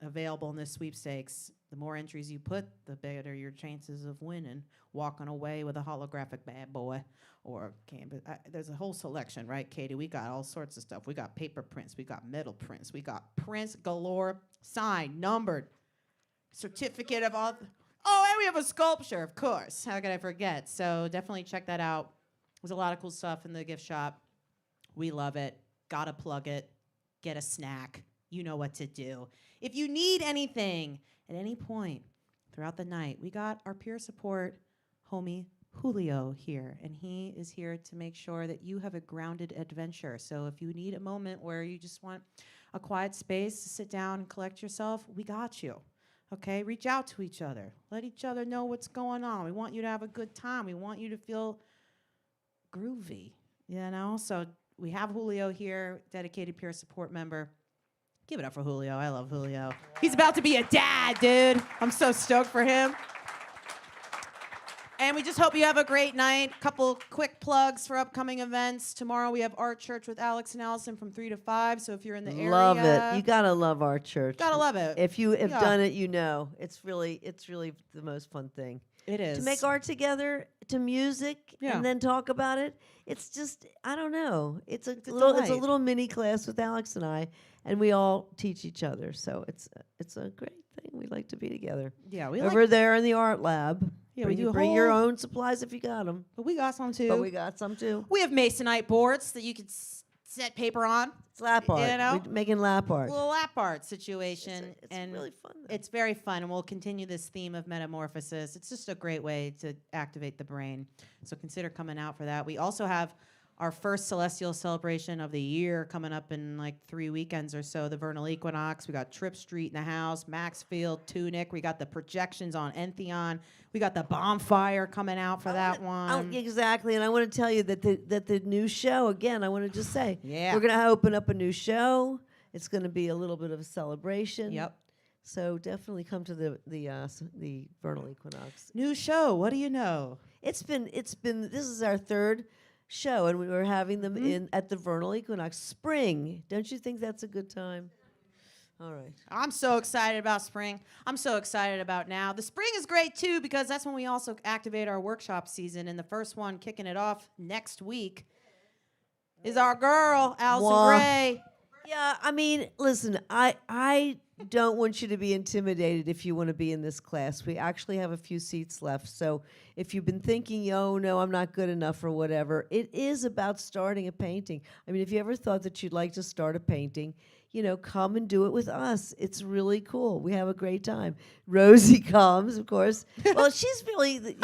available in this sweepstakes. The more entries you put, the better your chances of winning. Walking away with a holographic bad boy or canvas. There's a whole selection, right, Katie? We got all sorts of stuff. We got paper prints. We got metal prints. We got prints galore, signed, numbered, certificate of all. Oh, and we have a sculpture, of course. How could I forget? So definitely check that out. There's a lot of cool stuff in the gift shop. We love it. Gotta plug it. Get a snack. You know what to do. If you need anything at any point throughout the night, we got our peer support homie Julio here, and he is here to make sure that you have a grounded adventure. So if you need a moment where you just want a quiet space to sit down and collect yourself, we got you. Okay, reach out to each other. Let each other know what's going on. We want you to have a good time. We want you to feel groovy, you know? So we have Julio here, dedicated peer support member. Give it up for Julio. I love Julio. He's about to be a dad, dude. I'm so stoked for him. And we just hope you have a great night. Couple quick plugs for upcoming events. Tomorrow we have Art Church with Alex and Allison from 3 to 5. So if you're in the area. Love it. You got to love our church. Gotta love it. If you have done it, you know. It's really the most fun thing. It is. To make art together, to music, and then talk about it. It's just, I don't know. It's a little mini class with Alex and I, and we all teach each other. So it's a great thing. We like to be together. Yeah, we over there in the art lab. Yeah, bring your own supplies if you got them. But we got some too. We have masonite boards that you could set paper on. It's lap art. You know? We're making lap art. A little lap art situation. It's really fun. It's very fun, and we'll continue this theme of metamorphosis. It's just a great way to activate the brain. So consider coming out for that. We also have our first celestial celebration of the year coming up in like 3 weekends or so, the vernal equinox. We got Trip Street in the house, Maxfield, Tunic. We got the projections on Entheon. We got the bonfire coming out for that one. Exactly, and I want to tell you that the new show, again, I want to just say, yeah, we're going to open up a new show. It's going to be a little bit of a celebration. Yep. So definitely come to the vernal equinox. New show, what do you know? It's been this is our third show, and we were having them in at the vernal equinox. Spring, don't you think that's a good time? All right. I'm so excited about spring. I'm so excited about now. The spring is great too because that's when we also activate our workshop season, and the first one kicking it off next week is our girl, Allyson Gray. Yeah, I mean, listen, I don't want you to be intimidated if you want to be in this class. We actually have a few seats left. So if you've been thinking, oh, no, I'm not good enough or whatever, it is about starting a painting. I mean, if you ever thought that you'd like to start a painting, come and do it with us. It's really cool. We have a great time. Rosie comes, of course. Well, she's really,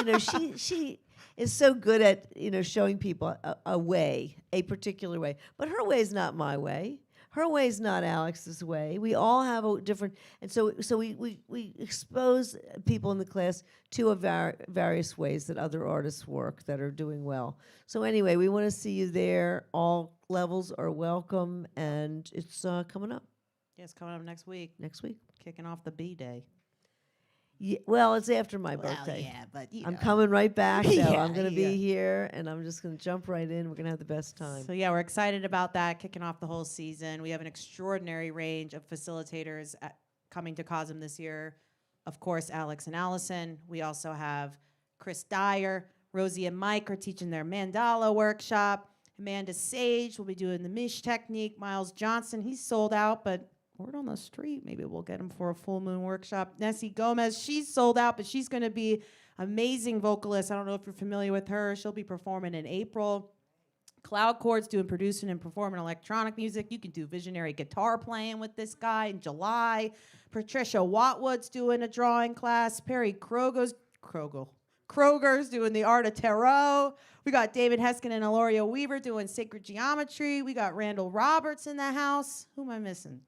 she is so good at, showing people a way, a particular way. But her way is not my way. Her way is not Alex's way. We all have a different, and so we expose people in the class to various ways that other artists work that are doing well. So anyway, we want to see you there. All levels are welcome, and it's coming up. Yeah, it's coming up next week. Next week. Kicking off the B-Day. Yeah, well, it's after my birthday. Yeah, but I'm coming right back, though. Yeah, I'm going to be here, and I'm just going to jump right in. We're going to have the best time. So, yeah, we're excited about that, kicking off the whole season. We have an extraordinary range of facilitators coming to CoSM this year. Of course, Alex and Allison. We also have Chris Dyer. Rosie and Mike are teaching their mandala workshop. Amanda Sage will be doing the Mish technique. Miles Johnson, he's sold out, but word on the street, maybe we'll get him for a full moon workshop. Nessie Gomez, she's sold out, but she's going to be amazing vocalist. I don't know if you're familiar with her. She'll be performing in April. Cloud Chord's doing producing and performing electronic music. You can do visionary guitar playing with this guy in July. Patricia Watwood's doing a drawing class. Perry Krogel Kroger's doing the art of tarot. We got David Heskin and Aloria Weaver doing sacred geometry. We got Randall Roberts in the house. Who am I missing?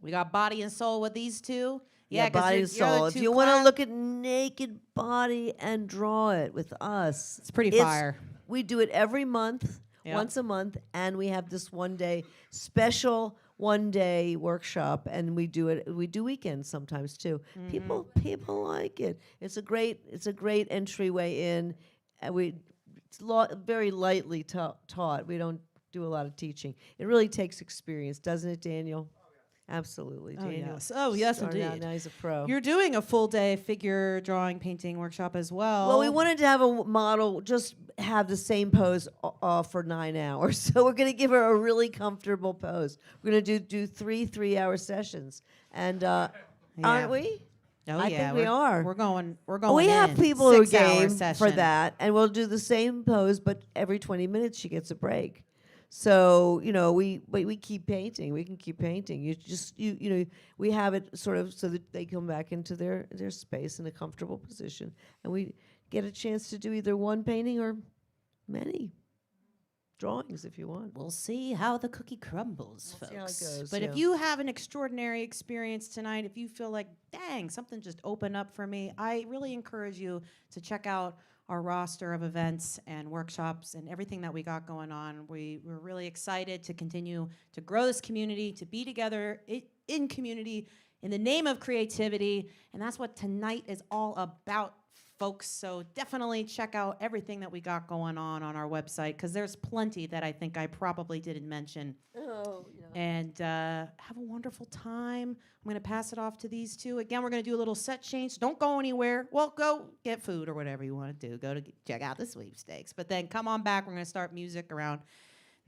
We got Body and Soul with these two. Yeah, 'cause body you're and the soul. If two you want to class- look at naked body and draw it with us, It's pretty fire. We do it every month, Yep. once a month, and we have this special 1 day workshop, and we do weekends sometimes too. Mm-hmm. People like it. It's a great entryway in. And it's very lightly taught. We don't do a lot of teaching. It really takes experience, doesn't it, Daniel? Absolutely, Oh, Daniel. yes. Oh, yes, started out, indeed. Now he's a pro. You're doing a full day figure drawing, painting workshop as well. Well, we wanted to have a model just have the same pose for 9 hours. So we're going to give her a really comfortable pose. We're going to do 3 3-hour sessions. And aren't we? Oh, I yeah, think we are. We're going. We have in. people who are 6-hour game session. for that, and we'll do the same pose, but every 20 minutes she gets a break. So we keep painting. We can keep painting. We have it sort of so that they come back into their space in a comfortable position, and we get a chance to do either one painting or many drawings if you want. We'll see how the cookie crumbles, We'll folks. see how it goes, But yeah. if you have an extraordinary experience tonight, if you feel like, dang, something just opened up for me, I really encourage you to check out our roster of events and workshops and everything that we got going on. We're really excited to continue to grow this community, to be together in community in the name of creativity. And that's what tonight is all about, folks. So definitely check out everything that we got going on our website, because there's plenty that I think I probably didn't mention. Oh, yeah. And have a wonderful time. I'm going to pass it off to these two. Again, we're going to do a little set change. Don't go anywhere. Well, go get food or whatever you want to do. Go to check out the sweepstakes. But then come on back. We're going to start music around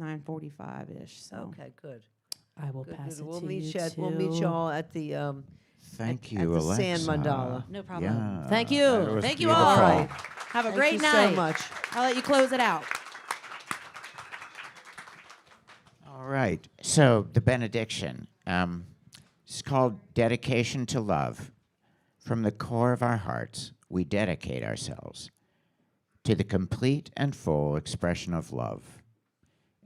9:45-ish. So Okay, good. I will Good, pass good. it We'll to meet you We'll meet two. you all at the Thank at you, the Alexa. sand mandala. No problem. Yeah, Thank that you. was Thank you beautiful. all. Right. Have a Thank great you night. so much. I'll let you close it out. All right. So the benediction. It's called Dedication to Love. From the core of our hearts, we dedicate ourselves to the complete and full expression of love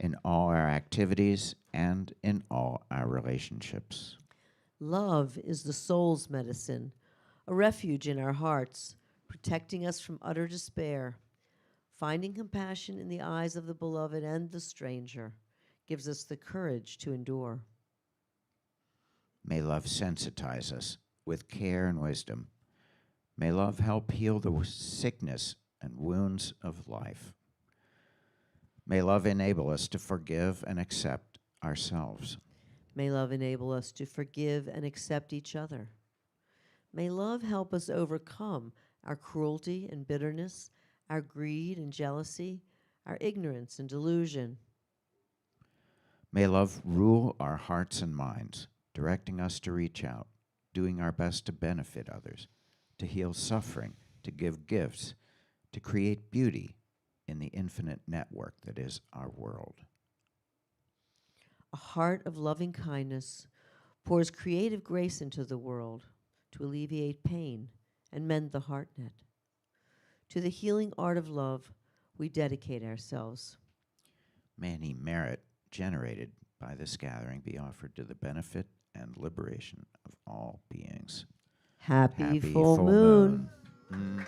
in all our activities and in all our relationships. Love is the soul's medicine, a refuge in our hearts, protecting us from utter despair. Finding compassion in the eyes of the beloved and the stranger gives us the courage to endure. May love sensitize us with care and wisdom. May love help heal the sickness and wounds of life. May love enable us to forgive and accept ourselves. May love enable us to forgive and accept each other. May love help us overcome our cruelty and bitterness, our greed and jealousy, our ignorance and delusion. May love rule our hearts and minds, directing us to reach out, doing our best to benefit others, to heal suffering, to give gifts, to create beauty in the infinite network that is our world. A heart of loving kindness pours creative grace into the world to alleviate pain and mend the heart net. To the healing art of love, we dedicate ourselves. May any merit generated by this gathering be offered to the benefit and liberation of all beings. Happy full moon. Mm.